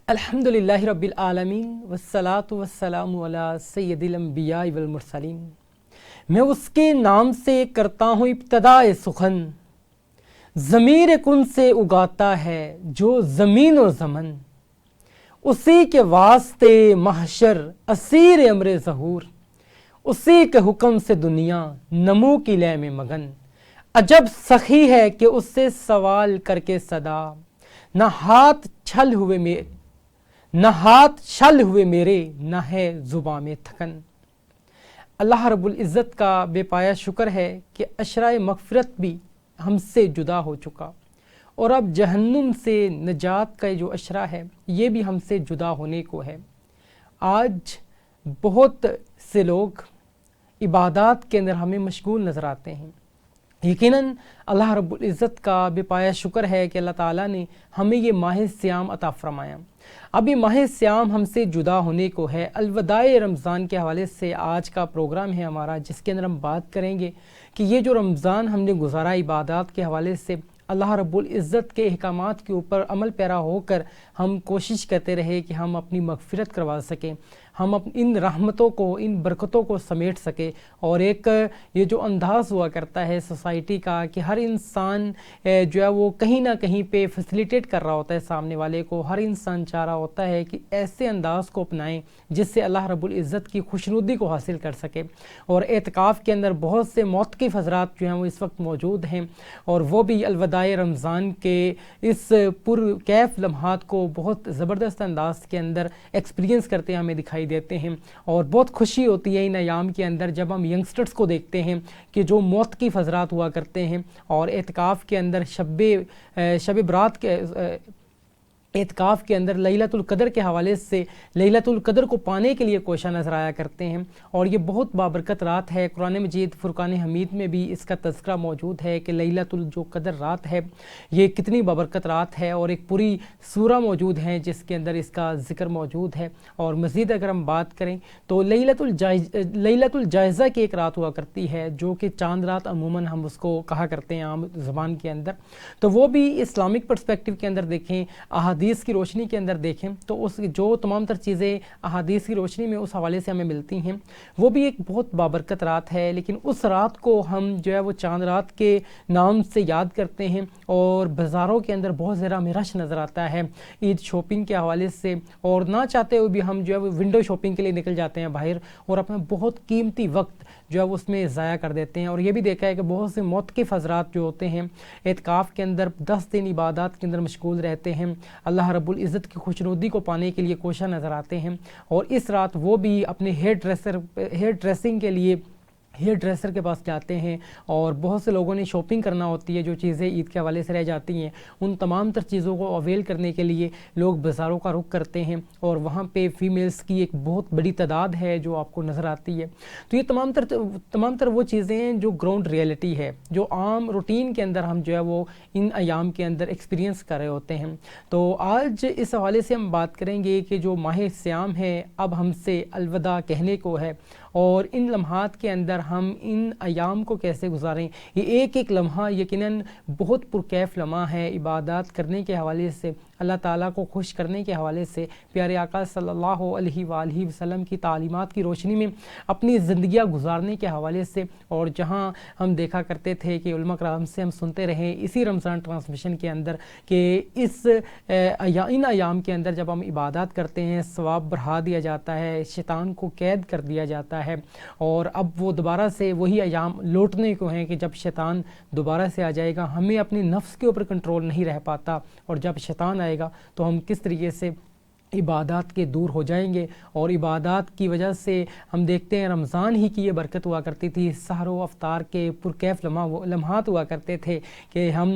الحمدللہ رب العالمین والصلاة والسلام علی سید الانبیاء والمرسلین۔ میں اس کے نام سے کرتا ہوں ابتداء سخن، ضمیر کن سے اگاتا ہے جو زمین و زمن، اسی کے واسطے محشر اسیر امر ظہور، اسی کے حکم سے دنیا نمو کی لے میں مگن۔ عجب سخی ہے کہ اس سے سوال کر کے صدا، نہ ہاتھ چھل ہوئے میرے نہ ہے زباں میں تھکن۔ اللہ رب العزت کا بے پایا شکر ہے کہ عشرۂ مغفرت بھی ہم سے جدا ہو چکا، اور اب جہنم سے نجات کا جو عشرہ ہے یہ بھی ہم سے جدا ہونے کو ہے۔ آج بہت سے لوگ عبادات کے اندر ہمیں مشغول نظر آتے ہیں۔ یقیناً اللہ رب العزت کا بے پایا شکر ہے کہ اللہ تعالیٰ نے ہمیں یہ ماہ صیام عطا فرمایا۔ اب یہ ماہ صیام ہم سے جدا ہونے کو ہے۔ الوداع رمضان کے حوالے سے آج کا پروگرام ہے ہمارا، جس کے اندر ہم بات کریں گے کہ یہ جو رمضان ہم نے گزارا عبادات کے حوالے سے، اللہ رب العزت کے احکامات کے اوپر عمل پیرا ہو کر ہم کوشش کرتے رہے کہ ہم اپنی مغفرت کروا سکیں، ہم ان رحمتوں کو، ان برکتوں کو سمیٹ سکیں۔ اور ایک یہ جو انداز ہوا کرتا ہے سوسائٹی کا کہ ہر انسان جو ہے وہ کہیں نہ کہیں پہ فیسیلیٹیٹ کر رہا ہوتا ہے سامنے والے کو، ہر انسان چاہ رہا ہوتا ہے کہ ایسے انداز کو اپنائیں جس سے اللہ رب العزت کی خوشنودی کو حاصل کر سکے۔ اور اعتکاف کے اندر بہت سے موقف حضرات جو ہیں وہ اس وقت موجود ہیں، اور وہ بھی الوداع رمضان کے اس پرکیف لمحات کو بہت زبردست انداز کے اندر ایکسپیرینس کرتے ہمیں دکھائی دیتے ہیں۔ اور بہت خوشی ہوتی ہے ان ایام کے اندر جب ہم ینگسٹرز کو دیکھتے ہیں کہ جو موت کی حضرات ہوا کرتے ہیں اور اعتکاف کے اندر شب برات کے اعتکاف کے اندر لیلۃ القدر کے حوالے سے لیلۃ القدر کو پانے کے لیے کوشاں نظر آیا کرتے ہیں۔ اور یہ بہت بابرکت رات ہے۔ قرآن مجید فرقان حمید میں بھی اس کا تذکرہ موجود ہے کہ لیلۃ جو قدر رات ہے یہ کتنی بابرکت رات ہے، اور ایک پوری سورہ موجود ہے جس کے اندر اس کا ذکر موجود ہے۔ اور مزید اگر ہم بات کریں تو لیلۃ الجائزہ کی ایک رات ہوا کرتی ہے جو کہ چاند رات عموماً ہم اس کو کہا کرتے ہیں عام زبان کے اندر، تو وہ بھی اسلامک پرسپیکٹو کے اندر دیکھیں، احادیث کی روشنی کے اندر دیکھیں تو اس جو تمام تر چیزیں احادیث کی روشنی میں اس حوالے سے ہمیں ملتی ہیں، وہ بھی ایک بہت بابرکت رات ہے۔ لیکن اس رات کو ہم جو ہے وہ چاند رات کے نام سے یاد کرتے ہیں، اور بازاروں کے اندر بہت زیادہ رش نظر آتا ہے عید شاپنگ کے حوالے سے، اور نہ چاہتے ہوئے بھی ہم جو ہے وہ ونڈو شاپنگ کے لیے نکل جاتے ہیں باہر، اور اپنا بہت قیمتی وقت جو ہے وہ اس میں ضائع کر دیتے ہیں۔ اور یہ بھی دیکھا ہے کہ بہت سے موقف حضرات جو ہوتے ہیں اعتکاف کے اندر 10 دن عبادات کے اندر مشغول رہتے ہیں، اللہ رب العزت کی خوشنودی کو پانے کے لیے کوشاں نظر آتے ہیں، اور اس رات وہ بھی اپنے ہیئر ڈریسنگ کے لیے ہیئر ڈریسر کے پاس جاتے ہیں، اور بہت سے لوگوں نے شاپنگ کرنا ہوتی ہے، جو چیزیں عید کے حوالے سے رہ جاتی ہیں ان تمام تر چیزوں کو اویل کرنے کے لیے لوگ بازاروں کا رخ کرتے ہیں، اور وہاں پہ فیمیلز کی ایک بہت بڑی تعداد ہے جو آپ کو نظر آتی ہے۔ تو یہ تمام تر وہ چیزیں ہیں جو گراؤنڈ ریئلٹی ہے، جو عام روٹین کے اندر ہم جو ہے وہ ان ایام کے اندر ایکسپیرینس کر رہے ہوتے ہیں۔ تو آج اس حوالے سے ہم بات کریں گے کہ جو ماہ صیام ہے اب ہم سے الوداع کہنے کو ہے، اور ان لمحات کے اندر ہم ان ایام کو کیسے گزاریں۔ یہ ایک لمحہ یقیناً بہت پرکیف لمحہ ہے عبادات کرنے کے حوالے سے، اللہ تعالیٰ کو خوش کرنے کے حوالے سے، پیارے آقا صلی اللہ علیہ وآلہ وسلم کی تعلیمات کی روشنی میں اپنی زندگیاں گزارنے کے حوالے سے۔ اور جہاں ہم دیکھا کرتے تھے کہ علماء کرام سے ہم سنتے رہے اسی رمضان ٹرانسمیشن کے اندر کہ ان ایام کے اندر جب ہم عبادات کرتے ہیں ثواب بڑھا دیا جاتا ہے، شیطان کو قید کر دیا جاتا ہے، اور اب وہ دوبارہ سے وہی ایام لوٹنے کو ہیں کہ جب شیطان دوبارہ سے آ جائے گا، ہمیں اپنے نفس کے اوپر کنٹرول نہیں رہ پاتا، اور جب شیطان آئے گا تو ہم کس طریقے سے عبادات کے دور ہو جائیں گے۔ اور عبادات کی وجہ سے ہم دیکھتے ہیں رمضان ہی کی یہ برکت ہوا کرتی تھی، سحر و افطار کے پرکیف لمحات ہوا کرتے تھے کہ ہم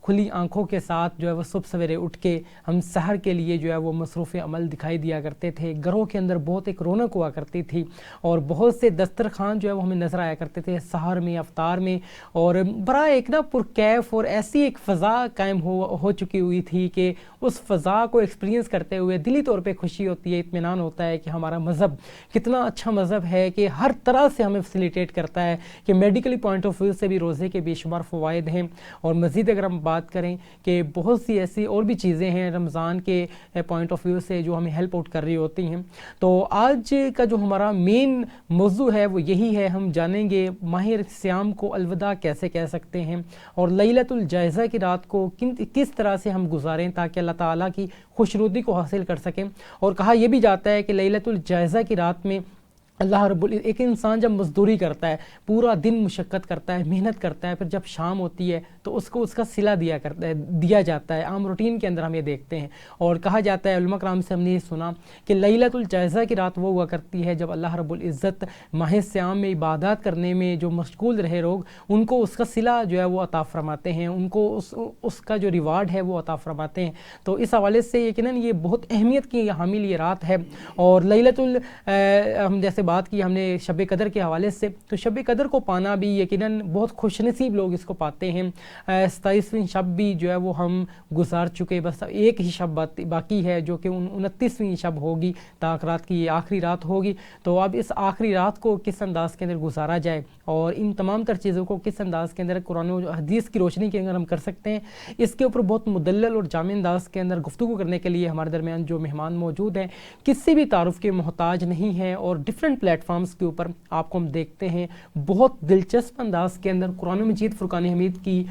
کھلی آنکھوں کے ساتھ جو ہے وہ صبح سویرے اٹھ کے ہم سحر کے لیے جو ہے وہ مصروف عمل دکھائی دیا کرتے تھے، گھروں کے اندر بہت ایک رونق ہوا کرتی تھی، اور بہت سے دسترخوان جو ہے وہ ہمیں نظر آیا کرتے تھے سحر میں، افطار میں، اور بڑا ایک پرکیف اور ایسی ایک فضا قائم ہو چکی ہوئی تھی کہ اس فضا کو ایکسپیرینس کرتے سنتے ہوئے دلی طور پہ خوشی ہوتی ہے, اطمینان ہوتا ہے کہ ہمارا مذہب کتنا اچھا مذہب ہے کہ ہر طرح سے ہمیں فیسیلیٹیٹ کرتا ہے, کہ میڈیکلی پوائنٹ آف ویو سے بھی روزے کے بے شمار فوائد ہیں. اور مزید اگر ہم بات کریں کہ بہت سی ایسی اور بھی چیزیں ہیں رمضان کے پوائنٹ آف ویو سے جو ہمیں ہیلپ آؤٹ کر رہی ہوتی ہیں. تو آج کا جو ہمارا مین موضوع ہے وہ یہی ہے, ہم جانیں گے ماہ صیام کو الوداع کیسے کہہ سکتے ہیں اور لیلۃ الجائزہ کی رات کو کس طرح سے ہم گزاریں تاکہ اللہ تعالیٰ کی خوشنودی کو حاصل کر سکیں. اور کہا یہ بھی جاتا ہے کہ لیلۃ الجائزہ کی رات میں اللہ رب ایک انسان جب مزدوری کرتا ہے, پورا دن مشقت کرتا ہے, محنت کرتا ہے, پھر جب شام ہوتی ہے تو اس کو اس کا صلہ دیا جاتا ہے. عام روٹین کے اندر ہم یہ دیکھتے ہیں. اور کہا جاتا ہے, علماء کرام سے ہم نے یہ سنا کہ لیلۃ الجائزہ کی رات وہ ہوا کرتی ہے جب اللہ رب العزت ماہ صیام میں عبادات کرنے میں جو مشغول رہے لوگ, ان کو اس کا صلہ جو ہے وہ عطا فرماتے ہیں, ان کو اس کا جو ریوارڈ ہے وہ عطا فرماتے ہیں. تو اس حوالے سے یقیناً یہ بہت اہمیت کی حامل یہ رات ہے. اور لیلۃ ہم جیسے بات کی ہم نے شب قدر کے حوالے سے, تو شب قدر کو پانا بھی یقیناً بہت خوش نصیب لوگ اس کو پاتے ہیں. 27ویں شب بھی جو ہے وہ ہم گزار چکے, بس ایک ہی شب باقی ہے جو کہ 29ویں شب ہوگی, رات کی یہ آخری رات ہوگی. تو اب اس آخری رات کو کس انداز کے اندر گزارا جائے اور ان تمام تر چیزوں کو کس انداز کے اندر قرآن و حدیث کی روشنی کے اندر ہم کر سکتے ہیں, اس کے اوپر بہت مدلل اور جامع انداز کے اندر گفتگو کرنے کے لیے ہمارے درمیان جو مہمان موجود ہیں کسی بھی تعارف کے محتاج نہیں ہیں, اور ڈفرینٹ پلیٹ فارمز کے اوپر آپ کو ہم دیکھتے ہیں بہت دلچسپ انداز کے اندر قرآن مجید فرقان حمید کی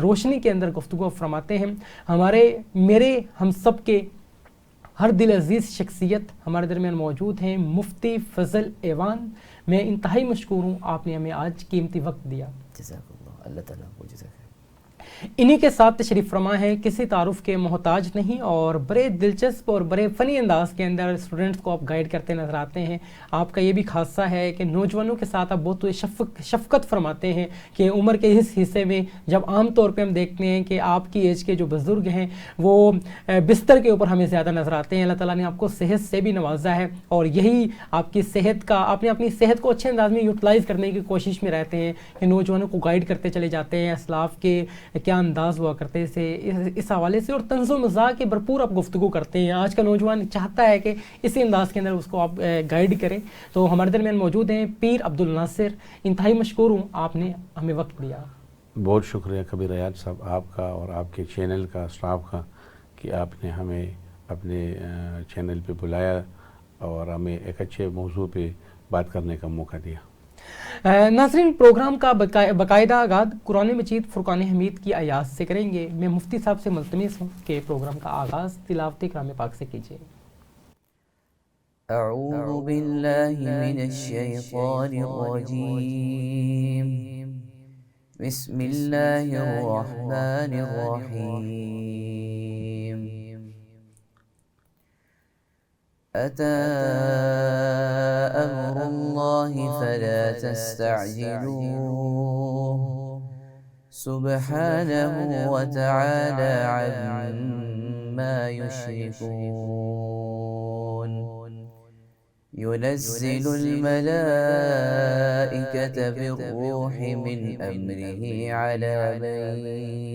روشنی کے اندر گفتگو فرماتے ہیں. میرے ہم سب کے ہر دل عزیز شخصیت ہمارے درمیان موجود ہیں, مفتی فضل ایوان. میں انتہائی مشکور ہوں آپ نے ہمیں آج قیمتی وقت دیا. جزاک اللہ, اللہ تعالیٰ کو جزاک اللہ. انہی کے ساتھ تشریف فرما ہے, کسی تعارف کے محتاج نہیں, اور بڑے دلچسپ اور بڑے فنی انداز کے اندر اسٹوڈنٹس کو آپ گائیڈ کرتے نظر آتے ہیں. آپ کا یہ بھی خاصہ ہے کہ نوجوانوں کے ساتھ آپ بہت شفقت فرماتے ہیں کہ عمر کے اس حصے میں جب عام طور پہ ہم دیکھتے ہیں کہ آپ کی ایج کے جو بزرگ ہیں وہ بستر کے اوپر ہمیں زیادہ نظر آتے ہیں. اللہ تعالیٰ نے آپ کو صحت سے بھی نوازا ہے, اور یہی آپ کی صحت کا, آپ نے اپنی صحت کو اچھے انداز میں یوٹیلائز کرنے کی کوشش میں رہتے ہیں کہ نوجوانوں کو گائیڈ کرتے چلے جاتے ہیں. اسلاف کے کیا انداز ہوا کرتے سے اس حوالے سے, اور طنز و مزاح کے بھرپور آپ گفتگو کرتے ہیں. آج کا نوجوان چاہتا ہے کہ اسی انداز کے اندر اس کو آپ گائیڈ کریں. تو ہمارے درمیان موجود ہیں پیر عبد الناصر. انتہائی مشکور ہوں آپ نے ہمیں وقت دیا. بہت شکریہ کبیر ایاز صاحب آپ کا اور آپ کے چینل کا اسٹاف کا کہ آپ نے ہمیں اپنے چینل پہ بلایا اور ہمیں ایک اچھے موضوع پہ بات کرنے کا موقع دیا. ناظرین, پروگرام کا باقاعدہ آغاز قرآن مجید فرقان حمید کی آیات سے کریں گے. میں مفتی صاحب سے ملتمس ہوں کہ پروگرام کا آغاز تلاوت کلام پاک سے کیجیے. اعوذ باللہ من الشیطان الرجیم, بسم اللہ الرحمن الرحیم. أتى أمر الله فلا تستعجلوه سبحانه وتعالى عما يشركون. ينزل الملائكة بالروح من أمره على من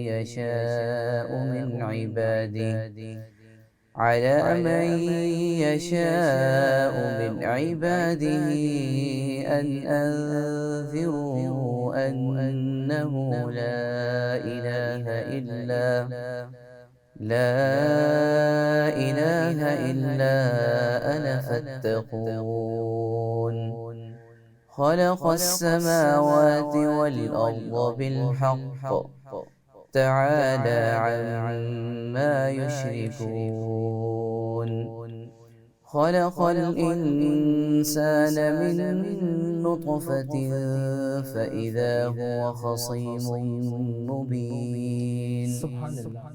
يشاء من عباده أن أنذروا أنه لا إله إلا أنا فاتقون. خلق السماوات والأرض بالحق تعالى عما يشركون. خلق الإنسان من نطفة فإذا هو خصيم مبين. سبحان اللہ.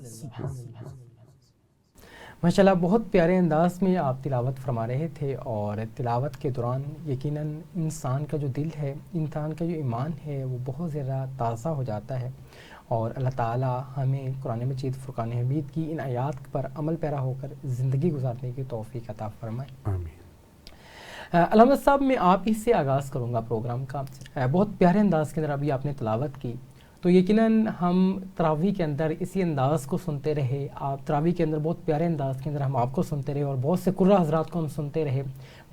ماشاءاللہ, بہت پیارے انداز میں آپ تلاوت فرما رہے تھے, اور تلاوت کے دوران یقیناً انسان کا جو دل ہے, انسان کا جو ایمان ہے وہ بہت زیادہ تازہ ہو جاتا ہے, اور اللہ تعالیٰ ہمیں قرآن مجید فرقان حمید کی ان آیات پر عمل پیرا ہو کر زندگی گزارنے کی توفیق عطا فرمائے. آمین. علامت صاحب, میں آپ ہی سے آغاز کروں گا پروگرام کا. بہت پیارے انداز کے اندر ابھی آپ نے تلاوت کی, تو تو یقیناً ہم تراویح کے اندر اسی انداز کو سنتے رہے. آپ تراویح کے اندر بہت پیارے انداز کے اندر ہم آپ کو سنتے رہے اور بہت سے قرہ حضرات کو ہم سنتے رہے.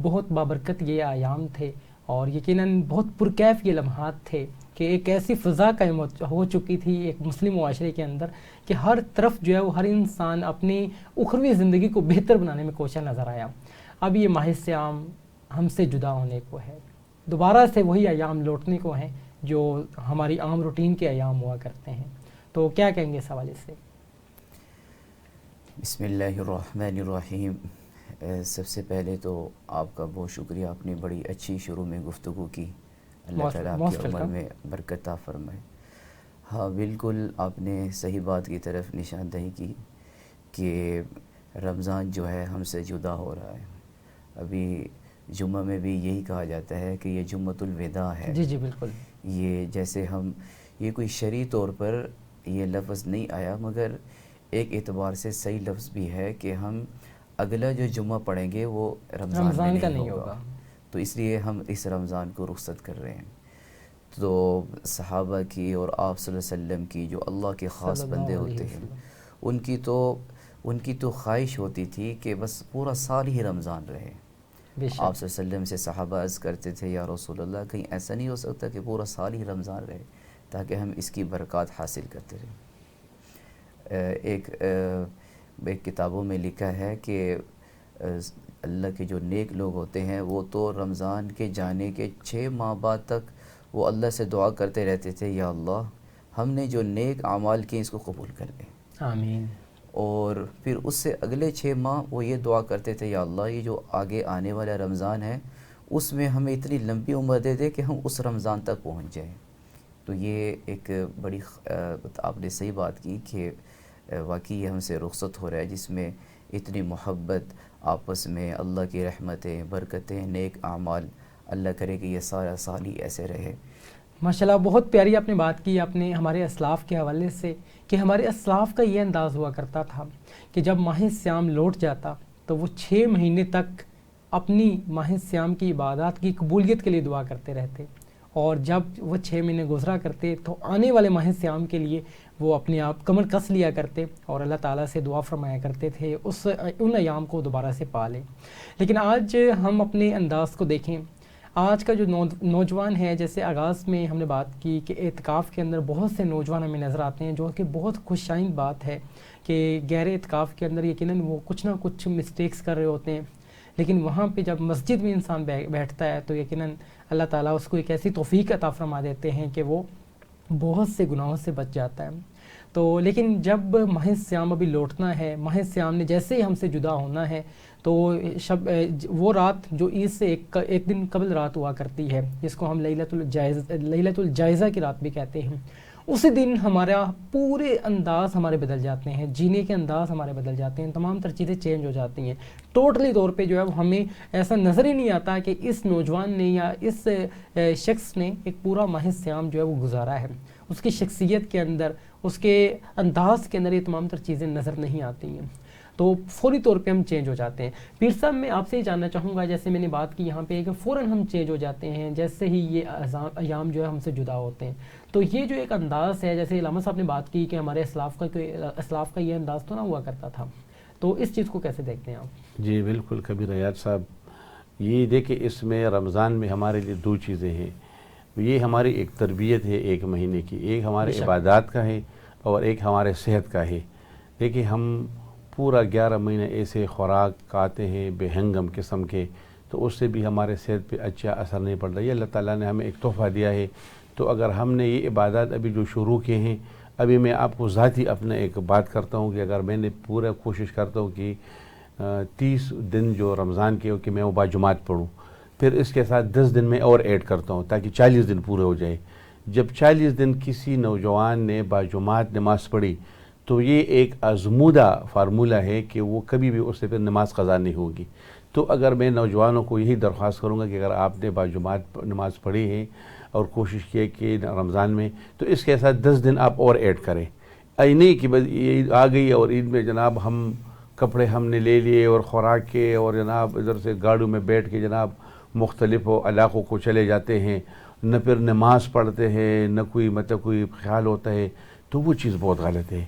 بہت بابرکت یہ ایام تھے اور یقیناً بہت پرکیف یہ لمحات تھے کہ ایک ایسی فضا قائم ہو چکی تھی ایک مسلم معاشرے کے اندر کہ ہر طرف جو ہے وہ ہر انسان اپنی اخروی زندگی کو بہتر بنانے میں کوشاں نظر آیا. اب یہ ماہ صیام ہم سے جدا ہونے کو ہے, دوبارہ سے وہی ایام لوٹنے کو ہیں جو ہماری عام روٹین کے ایام ہوا کرتے ہیں. تو کیا کہیں گے اس حوالے سے؟ بسم اللہ الرحمن الرحیم. سب سے پہلے تو آپ کا بہت شکریہ, آپ نے بڑی اچھی شروع میں گفتگو کی. اللہ تعالیٰ آپ کی عمر میں برکت عطا فرمائے. ہاں بالکل آپ نے صحیح بات کی طرف نشاندہی کی کہ رمضان جو ہے ہم سے جدا ہو رہا ہے. ابھی جمعہ میں بھی یہی کہا جاتا ہے کہ یہ جمعۃ الوداع ہے. جی جی بالکل. یہ جیسے ہم یہ کوئی شرعی طور پر یہ لفظ نہیں آیا مگر ایک اعتبار سے صحیح لفظ بھی ہے کہ ہم اگلا جو جمعہ پڑھیں گے وہ رمضان میں نہیں ہوگا. تو اس لیے ہم اس رمضان کو رخصت کر رہے ہیں. تو صحابہ کی اور آپ صلی اللہ علیہ وسلم کی جو اللہ کے خاص بندے ہوتے ہیں ان کی تو خواہش ہوتی تھی کہ بس پورا سال ہی رمضان رہے. آپ صلی اللہ علیہ وسلم سے صحابہ عرض کرتے تھے یا رسول اللہ کہیں ایسا نہیں ہو سکتا کہ پورا سال ہی رمضان رہے تاکہ ہم اس کی برکات حاصل کرتے رہیں. ایک کتابوں میں لکھا ہے کہ اللہ کے جو نیک لوگ ہوتے ہیں وہ تو رمضان کے جانے کے 6 ماہ بعد تک وہ اللہ سے دعا کرتے رہتے تھے یا اللہ ہم نے جو نیک اعمال کیے اس کو قبول کر لیں. آمین. اور پھر اس سے اگلے 6 ماہ وہ یہ دعا کرتے تھے یا اللہ یہ جو آگے آنے والا رمضان ہے اس میں ہمیں اتنی لمبی عمر دے دے کہ ہم اس رمضان تک پہنچ جائیں. تو یہ ایک بڑی آپ نے صحیح بات کی کہ واقعی یہ ہم سے رخصت ہو رہا ہے جس میں اتنی محبت آپس میں, اللہ کی رحمتیں, برکتیں, نیک اعمال, اللہ کرے کہ یہ سارا سال ہی ایسے رہے. ماشاءاللہ بہت پیاری آپ نے بات کی آپ نے ہمارے اسلاف کے حوالے سے کہ ہمارے اسلاف کا یہ انداز ہوا کرتا تھا کہ جب ماہ صیام لوٹ جاتا تو وہ 6 مہینے تک اپنی ماہ صیام کی عبادات کی قبولیت کے لیے دعا کرتے رہتے اور جب وہ 6 مہینے گزرا کرتے تو آنے والے ماہ صیام کے لیے وہ اپنے آپ کمر کس لیا کرتے اور اللہ تعالیٰ سے دعا فرمایا کرتے تھے ان ایام کو دوبارہ سے پا لیں. لیکن آج ہم اپنے انداز کو دیکھیں, آج کا جو نوجوان ہے, جیسے آغاز میں ہم نے بات کی کہ اعتکاف کے اندر بہت سے نوجوان ہمیں نظر آتے ہیں جو کہ بہت خوش آئند بات ہے کہ غیر اعتکاف کے اندر یقیناً وہ کچھ نہ کچھ مسٹیکس کر رہے ہوتے ہیں, لیکن وہاں پہ جب مسجد میں انسان بیٹھتا ہے تو یقیناً اللہ تعالیٰ اس کو ایک ایسی توفیق عطا فرما دیتے ہیں کہ وہ بہت سے گناہوں سے بچ جاتا ہے. تو لیکن جب ماہ صیام ابھی لوٹنا ہے, ماہ صیام نے جیسے ہی ہم سے جدا ہونا ہے تو وہ رات جو عید سے ایک دن قبل رات ہوا کرتی ہے جس کو ہم لیلۃ الجائزہ کی رات بھی کہتے ہیں, اسی دن ہمارا پورے انداز ہمارے بدل جاتے ہیں, جینے کے انداز ہمارے بدل جاتے ہیں, تمام تر چیزیں چینج ہو جاتی ہیں. ٹوٹلی طور پہ جو ہے ہمیں ایسا نظر ہی نہیں آتا کہ اس نوجوان نے یا اس شخص نے ایک پورا ماہ صیام جو ہے وہ گزارا ہے. اس کی شخصیت کے اندر, اس کے انداز کے اندر یہ تمام تر چیزیں نظر نہیں آتی ہیں, تو فوری طور پہ ہم چینج ہو جاتے ہیں. پیر صاحب میں آپ سے یہ جاننا چاہوں گا, جیسے میں نے بات کی یہاں پہ کہ فوراً ہم چینج ہو جاتے ہیں جیسے ہی یہ ایام جو ہے ہم سے جدا ہوتے ہیں, تو یہ جو ایک انداز ہے, جیسے علامہ صاحب نے بات کی کہ ہمارے اسلاف کا یہ انداز تو نہ ہوا کرتا تھا, تو اس چیز کو کیسے دیکھتے ہیں آپ؟ جی بالکل کبیر ایاز صاحب, یہ دیکھیں اس میں رمضان میں ہمارے لیے 2 چیزیں ہیں. یہ ہماری ایک تربیت ہے 1 مہینے کی, ایک ہمارے عبادات کا ہے اور ایک ہمارے صحت کا ہے. دیکھیں ہم پورا 11 مہینے ایسے خوراک کھاتے ہیں بے ہنگم قسم کے, تو اس سے بھی ہمارے صحت پہ اچھا اثر نہیں پڑتا. یہ اللہ تعالیٰ نے ہمیں ایک تحفہ دیا ہے. تو اگر ہم نے یہ عبادات ابھی جو شروع کیے ہیں, ابھی میں آپ کو ذاتی اپنے ایک بات کرتا ہوں کہ اگر میں نے پورا کوشش کرتا ہوں کہ 30 دن جو رمضان کے ہو کہ میں وہ باجماعت پڑھوں, پھر اس کے ساتھ 10 دن میں اور ایڈ کرتا ہوں تاکہ 40 دن پورے ہو جائے. جب 40 دن کسی نوجوان نے باجماعت نماز پڑھی تو یہ ایک آزمودہ فارمولہ ہے کہ وہ کبھی بھی اس سے پھر نماز قضا نہیں ہوگی. تو اگر میں نوجوانوں کو یہی درخواست کروں گا کہ اگر آپ نے باجماعت نماز پڑھی ہے اور کوشش کی کہ رمضان میں, تو اس کے ساتھ 10 دن آپ اور ایڈ کریں. نہیں کہ بس عید آ گئی اور عید میں جناب ہم کپڑے ہم نے لے لیے اور خوراک کے اور جناب ادھر سے گاڑیوں میں بیٹھ کے جناب مختلف علاقوں کو چلے جاتے ہیں, نہ پھر نماز پڑھتے ہیں، نہ کوئی مطلب کوئی خیال ہوتا ہے، تو وہ چیز بہت غلط ہے۔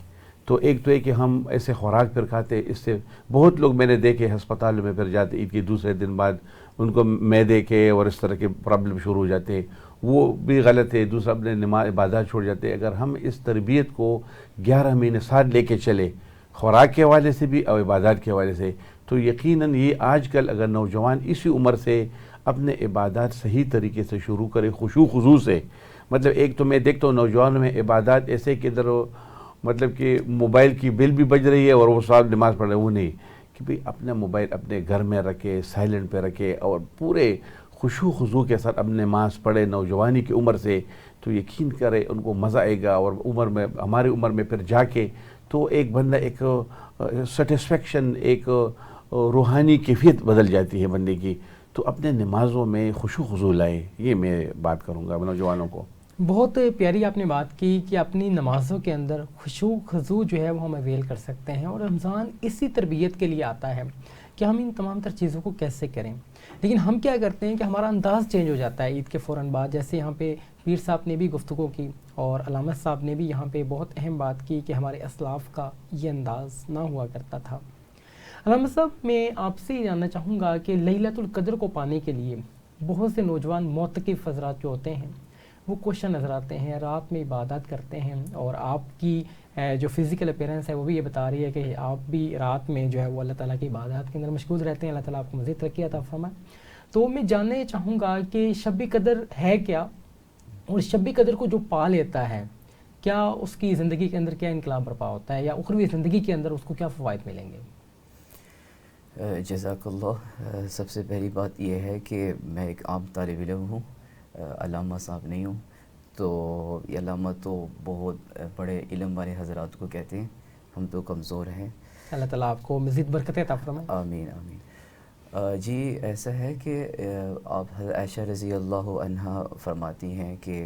تو ایک تو ہے کہ ہم ایسے خوراک پھر کھاتے، اس سے بہت لوگ میں نے دیکھے ہسپتال میں پھر جاتے عید کے دوسرے دن بعد ان کو معدے کے اور اس طرح کے پرابلم شروع ہو جاتے ہیں، وہ بھی غلط ہے۔ دوسرا اپنے نماز عبادات چھوڑ جاتے ہیں۔ اگر ہم اس تربیت کو 11 مہینے ساتھ لے کے چلے، خوراک کے حوالے سے بھی اور عبادات کے حوالے سے، تو یقیناً یہ آج کل اگر نوجوان اسی عمر سے اپنے عبادات صحیح طریقے سے شروع کرے، خشوع خضوع سے، مطلب ایک تو میں دیکھتا ہوں نوجوانوں میں عبادات ایسے کہ ادھر مطلب کہ موبائل کی بل بھی بج رہی ہے اور وہ صاحب نماز پڑھ رہے ہیں، وہ نہیں کہ بھئی اپنا موبائل اپنے گھر میں رکھے، سائلنٹ پہ رکھے اور پورے خشوع خضوع کے ساتھ اپنے نماز پڑھے نوجوانی کی عمر سے، تو یقین کرے ان کو مزہ آئے گا۔ اور عمر میں ہماری عمر میں پھر جا کے تو ایک بندہ ایک سیٹسفیکشن، ایک روحانی کیفیت بدل جاتی ہے بندے کی۔ تو اپنے نمازوں میں خشوع خضوع لائے، یہ میں بات کروں گا نوجوانوں کو۔ بہت پیاری آپ نے بات کی کہ اپنی نمازوں کے اندر خشوع خضوع جو ہے وہ ہم اویل کر سکتے ہیں، اور رمضان اسی تربیت کے لیے آتا ہے کہ ہم ان تمام تر چیزوں کو کیسے کریں۔ لیکن ہم کیا کرتے ہیں کہ ہمارا انداز چینج ہو جاتا ہے عید کے فوراً بعد، جیسے یہاں پہ پیر صاحب نے بھی گفتگو کی اور علامت صاحب نے بھی یہاں پہ بہت اہم بات کی کہ ہمارے اسلاف کا یہ انداز نہ ہوا کرتا تھا۔ علامت صاحب میں آپ سے یہ جاننا چاہوں گا کہ لیلۃ القدر کو پانے کے لیے بہت سے نوجوان معتکف حضرات جو ہوتے ہیں وہ کوشاں نظر آتے ہیں، رات میں عبادت کرتے ہیں، اور آپ کی جو فزیکل اپیرنس ہے وہ بھی یہ بتا رہی ہے کہ آپ بھی رات میں جو ہے وہ اللہ تعالیٰ کی عبادات کے اندر مشغول رہتے ہیں۔ اللہ تعالیٰ آپ کو مزید ترقی عطا فرمائے۔ تو میں جاننا چاہوں گا کہ شب قدر ہے کیا، اور شب قدر کو جو پا لیتا ہے کیا اس کی زندگی کے اندر کیا انقلاب برپا ہوتا ہے، یا اخروی زندگی کے اندر اس کو کیا فوائد ملیں گے؟ جزاک اللہ۔ سب سے پہلی بات یہ ہے کہ میں ایک عام طالب علم ہوں، علامہ صاحب نہیں ہوں۔ تو یہ علامہ تو بہت بڑے علم والے حضرات کو کہتے ہیں، ہم تو کمزور ہیں۔ اللہ تعالیٰ آپ کو مزید برکتیں عطا فرمائے۔ آمین آمین۔ جی ایسا ہے کہ آپ حضرت عائشہ رضی اللہ عنہا فرماتی ہیں کہ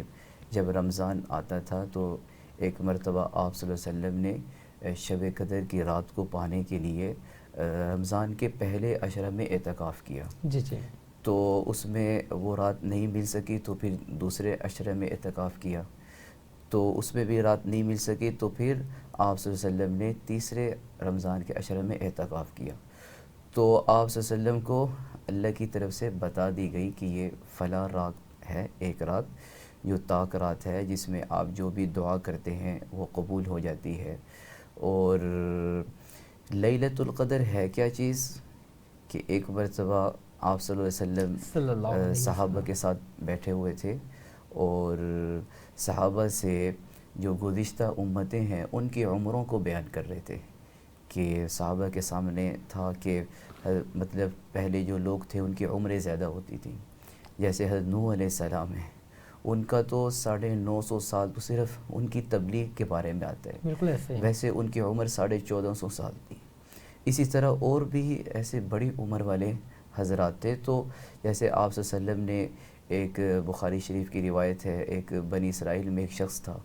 جب رمضان آتا تھا تو ایک مرتبہ آپ صلی اللہ علیہ وسلم نے شب قدر کی رات کو پانے کے لیے رمضان کے پہلے عشرہ میں اعتکاف کیا۔ جی جی۔ تو اس میں وہ رات نہیں مل سکی تو پھر دوسرے عشرے میں اعتکاف کیا، تو اس میں بھی رات نہیں مل سکی تو پھر آپ صلی اللہ علیہ وسلم نے تیسرے رمضان کے عشرے میں اعتکاف کیا۔ تو آپ صلی اللہ علیہ وسلم کو اللہ کی طرف سے بتا دی گئی کہ یہ فلاں رات ہے، ایک رات جو طاق رات ہے جس میں آپ جو بھی دعا کرتے ہیں وہ قبول ہو جاتی ہے۔ اور لیلۃ القدر ہے کیا چیز کہ ایک مرتبہ آپ صلی اللہ علیہ وسلم صحابہ کے ساتھ بیٹھے ہوئے تھے، اور صحابہ سے جو گزشتہ امتیں ہیں ان کی عمروں کو بیان کر رہے تھے، کہ صحابہ کے سامنے تھا کہ مطلب پہلے جو لوگ تھے ان کی عمریں زیادہ ہوتی تھیں، جیسے حضرت نوح علیہ السلام ہے، ان کا تو 950 سال تو صرف ان کی تبلیغ کے بارے میں آتا ہے، بالکل ایسے ہے۔ ویسے ان کی عمر 1450 سال تھی۔ اسی طرح اور بھی ایسے بڑی عمر والے حضرات تھے۔ تو جیسے آپ صلی اللہ علیہ وسلم نے ایک بخاری شریف کی روایت ہے، ایک بنی اسرائیل میں ایک شخص تھا،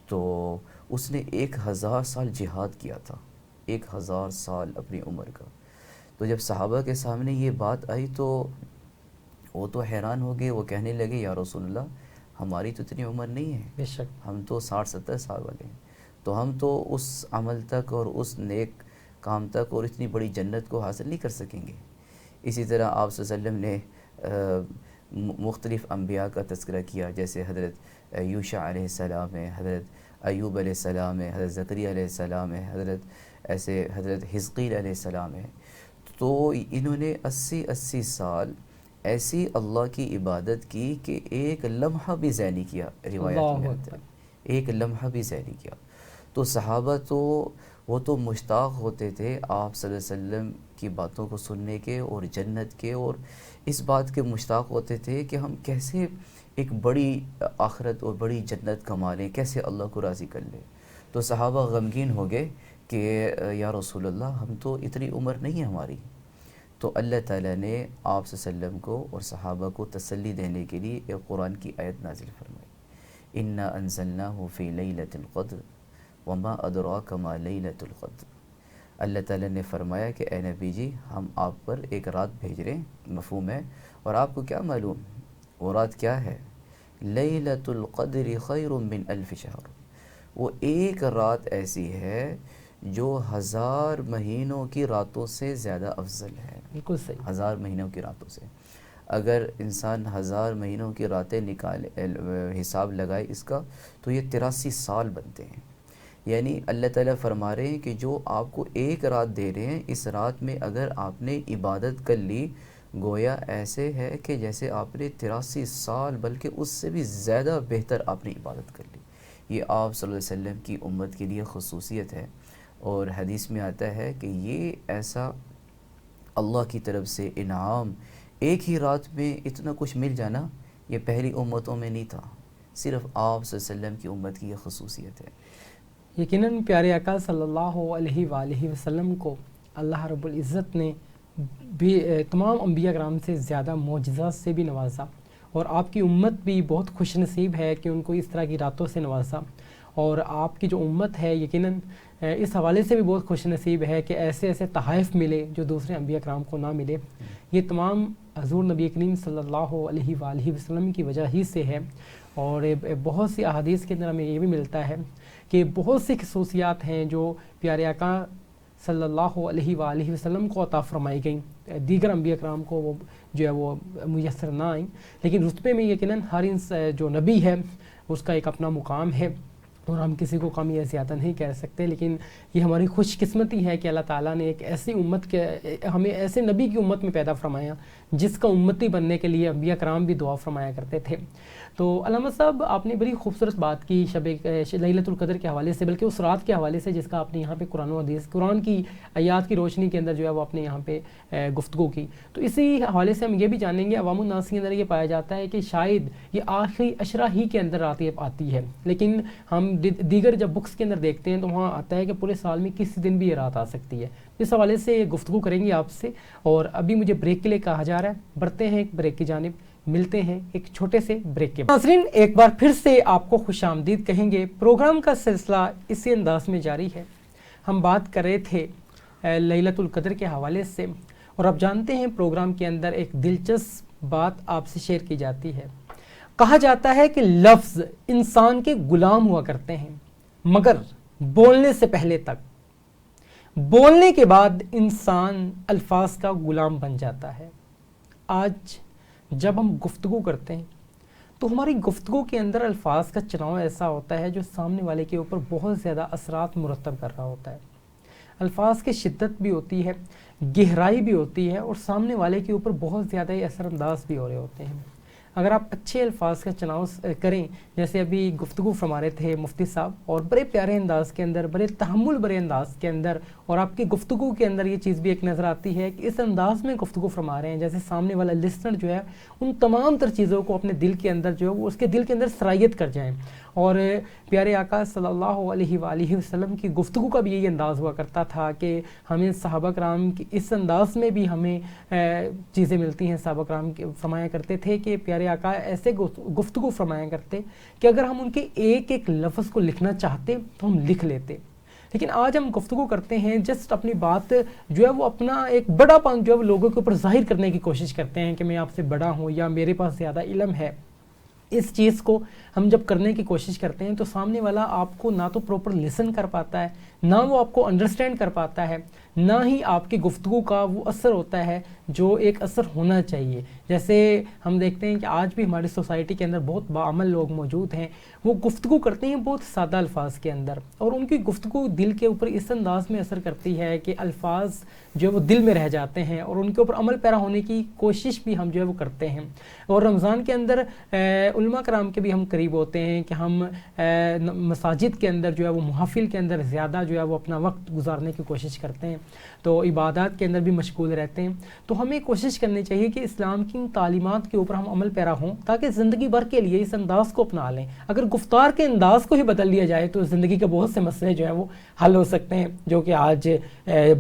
تو اس نے 1000 سال جہاد کیا تھا، 1000 سال اپنی عمر کا۔ تو جب صحابہ کے سامنے یہ بات آئی تو وہ تو حیران ہو گئے، وہ کہنے لگے یا رسول اللہ ہماری تو اتنی عمر نہیں ہے، بے شک ہم تو 60-70 سال والے ہیں، تو ہم تو اس عمل تک اور اس نیک کام تک اور اتنی بڑی جنت کو حاصل نہیں کر سکیں گے۔ اسی طرح آپ صلی اللہ علیہ وسلم نے مختلف انبیاء کا تذکرہ کیا، جیسے حضرت یوشع علیہ السلام ہے، حضرت ایوب علیہ السلام ہے، حضرت زکریا علیہ السلام ہے، حضرت حزقیل علیہ السلام ہے۔ تو انہوں نے 80 سال ایسی اللہ کی عبادت کی کہ ایک لمحہ بھی ضائع نہیں کیا، روایت میں آتا ہے ایک لمحہ بھی ضائع نہیں کیا۔ تو صحابہ تو وہ تو مشتاق ہوتے تھے آپ صلی اللہ علیہ وسلم کی باتوں کو سننے کے اور جنت کے، اور اس بات کے مشتاق ہوتے تھے کہ ہم کیسے ایک بڑی آخرت اور بڑی جنت کما لیں، کیسے اللہ کو راضی کر لیں۔ تو صحابہ غمگین ہو گئے کہ یا رسول اللہ ہم تو اتنی عمر نہیں ہے ہماری۔ تو اللہ تعالیٰ نے آپ صلی اللہ علیہ وسلم کو اور صحابہ کو تسلی دینے کے لیے ایک قرآن کی آیت نازل فرمائی، انا انزلناہ فی لیلۃ القدر وما ادراک ما لیلۃ القدر۔ اللہ تعالیٰ نے فرمایا کہ اے نبی جی ہم آپ پر ایک رات بھیج رہے ہیں، مفہوم ہے، اور آپ کو کیا معلوم وہ رات کیا ہے؟ لیلۃ القدر خیر من الف شہر، وہ ایک رات ایسی ہے جو 1000 مہینوں کی راتوں سے زیادہ افضل ہے. بالکل صحیح. 1000 مہینوں کی راتوں سے اگر انسان 1000 مہینوں کی راتیں نکالے، حساب لگائے اس کا، تو یہ 83 سال بنتے ہیں. یعنی اللہ تعالیٰ فرما رہے ہیں کہ جو آپ کو ایک رات دے رہے ہیں، اس رات میں اگر آپ نے عبادت کر لی، گویا ایسے ہے کہ جیسے آپ نے 83 سال بلکہ اس سے بھی زیادہ بہتر آپ نے عبادت کر لی. یہ آپ صلی اللہ علیہ وسلم کی امت کے لیے خصوصیت ہے. اور حدیث میں آتا ہے کہ یہ ایسا اللہ کی طرف سے انعام، ایک ہی رات میں اتنا کچھ مل جانا، یہ پہلی امتوں میں نہیں تھا، صرف آپ صلی اللہ علیہ وسلم کی امت کی یہ خصوصیت ہے. یقیناً پیارے آقا صلی اللہ علیہ وآلہ وسلم کو اللہ رب العزت نے بھی تمام انبیاء کرام سے زیادہ معجزات سے بھی نوازا، اور آپ کی امت بھی بہت خوش نصیب ہے کہ ان کو اس طرح کی راتوں سے نوازا. اور آپ کی جو امت ہے یقیناً اس حوالے سے بھی بہت خوش نصیب ہے کہ ایسے ایسے تحائف ملے جو دوسرے انبیاء کرام کو نہ ملے. یہ تمام حضور نبی کریم صلی اللہ علیہ وآلہ وسلم کی وجہ ہی سے ہے. اور بہت سی احادیث کے اندر ہمیں یہ بھی ملتا ہے کہ بہت سی خصوصیات ہیں جو پیارے آقا صلی اللہ علیہ وآلہ وسلم کو عطا فرمائی گئیں، دیگر انبیاء کرام کو وہ جو ہے وہ میسر نہ آئیں. لیکن رتبے میں یقیناً ہر جو نبی ہے اس کا ایک اپنا مقام ہے، اور ہم کسی کو کم یا زیادہ نہیں کہہ سکتے. لیکن یہ ہماری خوش قسمتی ہے کہ اللہ تعالیٰ نے ایک ایسی امت کے ہمیں ایسے نبی کی امت میں پیدا فرمایا جس کا امتی بننے کے لیے انبیاء کرام بھی دعا فرمایا کرتے تھے. تو علامہ صاحب آپ نے بڑی خوبصورت بات کی لیلۃ القدر کے حوالے سے، بلکہ اس رات کے حوالے سے جس کا آپ نے یہاں پہ قرآن و حدیث، قرآن کی آیات کی روشنی کے اندر جو ہے وہ آپ نے یہاں پہ گفتگو کی. تو اسی حوالے سے ہم یہ بھی جانیں گے، عوام الناس کے اندر یہ پایا جاتا ہے کہ شاید یہ آخری عشرہ ہی کے اندر آتی ہے، لیکن ہم دیگر جب بکس کے اندر دیکھتے ہیں تو وہاں آتا ہے کہ پورے سال میں کسی دن بھی یہ رات آ سکتی ہے. اس حوالے سے گفتگو کریں گے آپ سے. اور ابھی مجھے بریک کے لیے کہا جا رہا ہے، بڑھتے ہیں ایک بریک کی جانب، ملتے ہیں ایک چھوٹے سے بریک کے بعد. ناظرین ایک بار پھر سے آپ کو خوش آمدید کہیں گے. پروگرام کا سلسلہ اسی انداز میں جاری ہے. ہم بات کر رہے تھے لیلۃ القدر کے حوالے سے، اور آپ جانتے ہیں پروگرام کے اندر ایک دلچسپ بات آپ سے شیئر کی جاتی ہے. کہا جاتا ہے کہ لفظ انسان کے غلام ہوا کرتے ہیں، مگر بولنے سے پہلے تک، بولنے کے بعد انسان الفاظ کا غلام بن جاتا ہے. آج جب ہم گفتگو کرتے ہیں تو ہماری گفتگو کے اندر الفاظ کا چناؤ ایسا ہوتا ہے جو سامنے والے کے اوپر بہت زیادہ اثرات مرتب کر رہا ہوتا ہے. الفاظ کی شدت بھی ہوتی ہے، گہرائی بھی ہوتی ہے، اور سامنے والے کے اوپر بہت زیادہ ہی اثر انداز بھی ہو رہے ہوتے ہیں. اگر آپ اچھے الفاظ کا چناؤ کریں، جیسے ابھی گفتگو فرما رہے تھے مفتی صاحب، اور بڑے پیارے انداز کے اندر، بڑے تحمل بڑے انداز کے اندر، اور آپ کی گفتگو کے اندر یہ چیز بھی ایک نظر آتی ہے کہ اس انداز میں گفتگو فرما رہے ہیں جیسے سامنے والا لسنر جو ہے ان تمام تر چیزوں کو اپنے دل کے اندر جو ہے وہ اس کے دل کے اندر سرایت کر جائیں. اور پیارے آقا صلی اللہ علیہ وآلہ وسلم کی گفتگو کا بھی یہی انداز ہوا کرتا تھا کہ ہمیں صحابہ کرام کی اس انداز میں بھی ہمیں چیزیں ملتی ہیں. صحابہ کرام فرمایا کرتے تھے کہ پیارے آقا ایسے گفتگو فرمایا کرتے کہ اگر ہم ان کے ایک ایک لفظ کو لکھنا چاہتے تو ہم لکھ لیتے. لیکن آج ہم گفتگو کرتے ہیں جسٹ اپنی بات جو ہے وہ اپنا ایک بڑا پن جو ہے وہ لوگوں کے اوپر ظاہر کرنے کی کوشش کرتے ہیں کہ میں آپ سے بڑا ہوں یا میرے پاس زیادہ علم ہے. اس چیز کو ہم جب کرنے کی کوشش کرتے ہیں تو سامنے والا آپ کو نہ تو پراپر لسن کر پاتا ہے، نہ وہ آپ کو انڈرسٹینڈ کر پاتا ہے، نہ ہی آپ کی گفتگو کا وہ اثر ہوتا ہے جو ایک اثر ہونا چاہیے. جیسے ہم دیکھتے ہیں کہ آج بھی ہماری سوسائٹی کے اندر بہت باعمل لوگ موجود ہیں، وہ گفتگو کرتے ہیں بہت سادہ الفاظ کے اندر، اور ان کی گفتگو دل کے اوپر اس انداز میں اثر کرتی ہے کہ الفاظ جو ہے وہ دل میں رہ جاتے ہیں، اور ان کے اوپر عمل پیرا ہونے کی کوشش بھی ہم جو ہے وہ کرتے ہیں. اور رمضان کے اندر علماء کرام کے بھی ہم قریب ہوتے ہیں کہ ہم مساجد کے اندر جو ہے وہ محافل کے اندر زیادہ جو ہے وہ اپنا وقت گزارنے کی کوشش کرتے ہیں، تو عبادات کے اندر بھی مشغول رہتے ہیں. تو ہمیں کوشش کرنی چاہیے کہ اسلام کی تعلیمات کے اوپر ہم عمل پیرا ہوں تاکہ زندگی بھر کے لیے اس انداز کو اپنا لیں. اگر گفتار کے انداز کو ہی بدل لیا جائے تو زندگی کے بہت سے مسئلے جو ہیں وہ حل ہو سکتے ہیں، جو کہ آج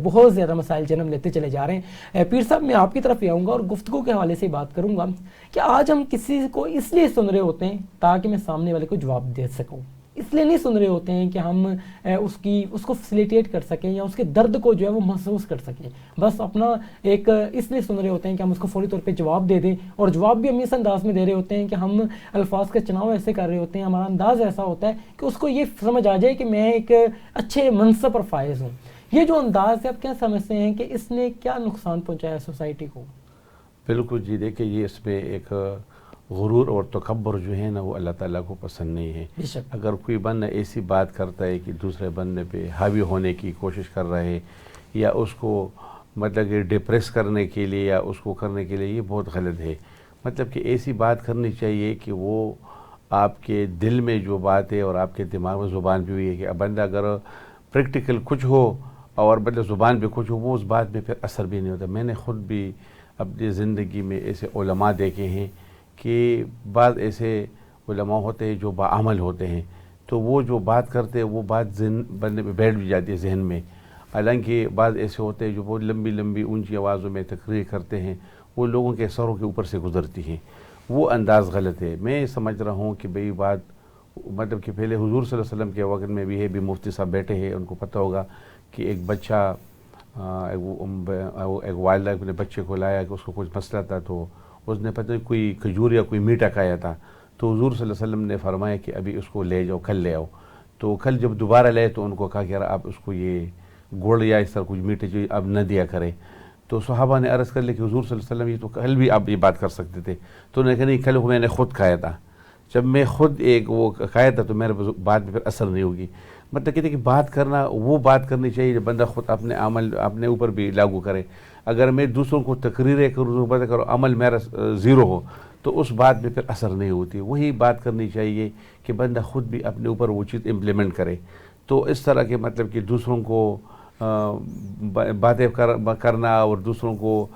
بہت زیادہ مسائل جنم لیتے چلے جا رہے ہیں. پیر صاحب میں آپ کی طرف ہی آؤں گا اور گفتگو کے حوالے سے بات کروں گا کہ آج ہم کسی کو اس لیے سن رہے ہوتے ہیں تاکہ میں سامنے والے کو جواب دے سکوں. اس لیے نہیں سن رہے ہوتے ہیں کہ ہم اس کو فیسیلیٹیٹ کر سکیں یا اس کے درد کو جو ہے وہ محسوس کر سکیں. بس اپنا ایک اس لیے سن رہے ہوتے ہیں کہ ہم اس کو فوری طور پہ جواب دے دیں, اور جواب بھی ہم اس انداز میں دے رہے ہوتے ہیں کہ ہم الفاظ کا چناؤ ایسے کر رہے ہوتے ہیں, ہمارا انداز ایسا ہوتا ہے کہ اس کو یہ سمجھ آ جائے کہ میں ایک اچھے منصب پر فائز ہوں. یہ جو انداز ہے, آپ کیا سمجھتے ہیں کہ اس نے کیا نقصان پہنچایا سوسائٹی کو؟ بالکل جی, دیکھیں یہ اس میں ایک غرور اور تکبر جو ہے نا وہ اللہ تعالیٰ کو پسند نہیں ہے. اگر کوئی بندہ ایسی بات کرتا ہے کہ دوسرے بندے پہ حاوی ہونے کی کوشش کر رہا ہے یا اس کو مطلب کہ ڈپریس کرنے کے لیے یا اس کو کرنے کے لیے, یہ بہت غلط ہے. مطلب کہ ایسی بات کرنی چاہیے کہ وہ آپ کے دل میں جو بات ہے اور آپ کے دماغ میں زبان پہ بھی ہے کہ بندہ اگر پریکٹیکل کچھ ہو اور مطلب زبان پہ کچھ ہو, وہ اس بات میں پھر اثر بھی نہیں ہوتا. میں نے خود بھی اپنی زندگی میں ایسے علماء دیکھے ہیں کہ بعض ایسے علماء ہوتے ہیں جو باعمل ہوتے ہیں, تو وہ جو بات کرتے ہیں وہ بات بندے پہ بیٹھ بھی جاتی ہے ذہن میں. حالانکہ بعض ایسے ہوتے ہیں جو بہت لمبی لمبی اونچی آوازوں میں تقریر کرتے ہیں, وہ لوگوں کے سروں کے اوپر سے گزرتی ہیں. وہ انداز غلط ہے. میں سمجھ رہا ہوں کہ بھئی بات مطلب کہ پہلے حضور صلی اللہ علیہ وسلم کے وقت میں بھی ہے, بھی مفتی صاحب بیٹھے ہیں, ان کو پتہ ہوگا کہ ایک بچہ ایک والدہ اپنے بچے کو لایا کہ اس کو کچھ مسئلہ تھا, تو اس نے پتہ نہیں کوئی کھجور یا کوئی میٹھا کھایا تھا, تو حضور صلی اللہ علیہ وسلم نے فرمایا کہ ابھی اس کو لے جاؤ, کل لے آؤ. تو کل جب دوبارہ لے تو ان کو کہا کہ یار آپ اس کو یہ گڑ یا اس طرح کچھ میٹھے چیز اب نہ دیا کرے. تو صحابہ نے عرض کر لی کہ حضور صلی اللہ علیہ وسلم یہ تو کل بھی آپ یہ بات کر سکتے تھے. تو انہوں نے کہا نہیں, کل میں نے خود کھایا تھا, جب میں خود ایک وہ کھایا تھا تو میرے بات میں پھر اثر نہیں ہوگی. مطلب کہتے ہیں کہ بات کرنا وہ بات کرنی چاہیے جب بندہ خود اپنے عمل اپنے اوپر بھی لاگو کرے. اگر میں دوسروں کو تقریریں کروں, بات کروں, عمل میرا زیرو ہو, تو اس بات میں پھر اثر نہیں ہوتی. وہی بات کرنی چاہیے کہ بندہ خود بھی اپنے اوپر وہ چیز امپلیمنٹ کرے. تو اس طرح کے مطلب کہ دوسروں کو باتیں کرنا اور دوسروں کو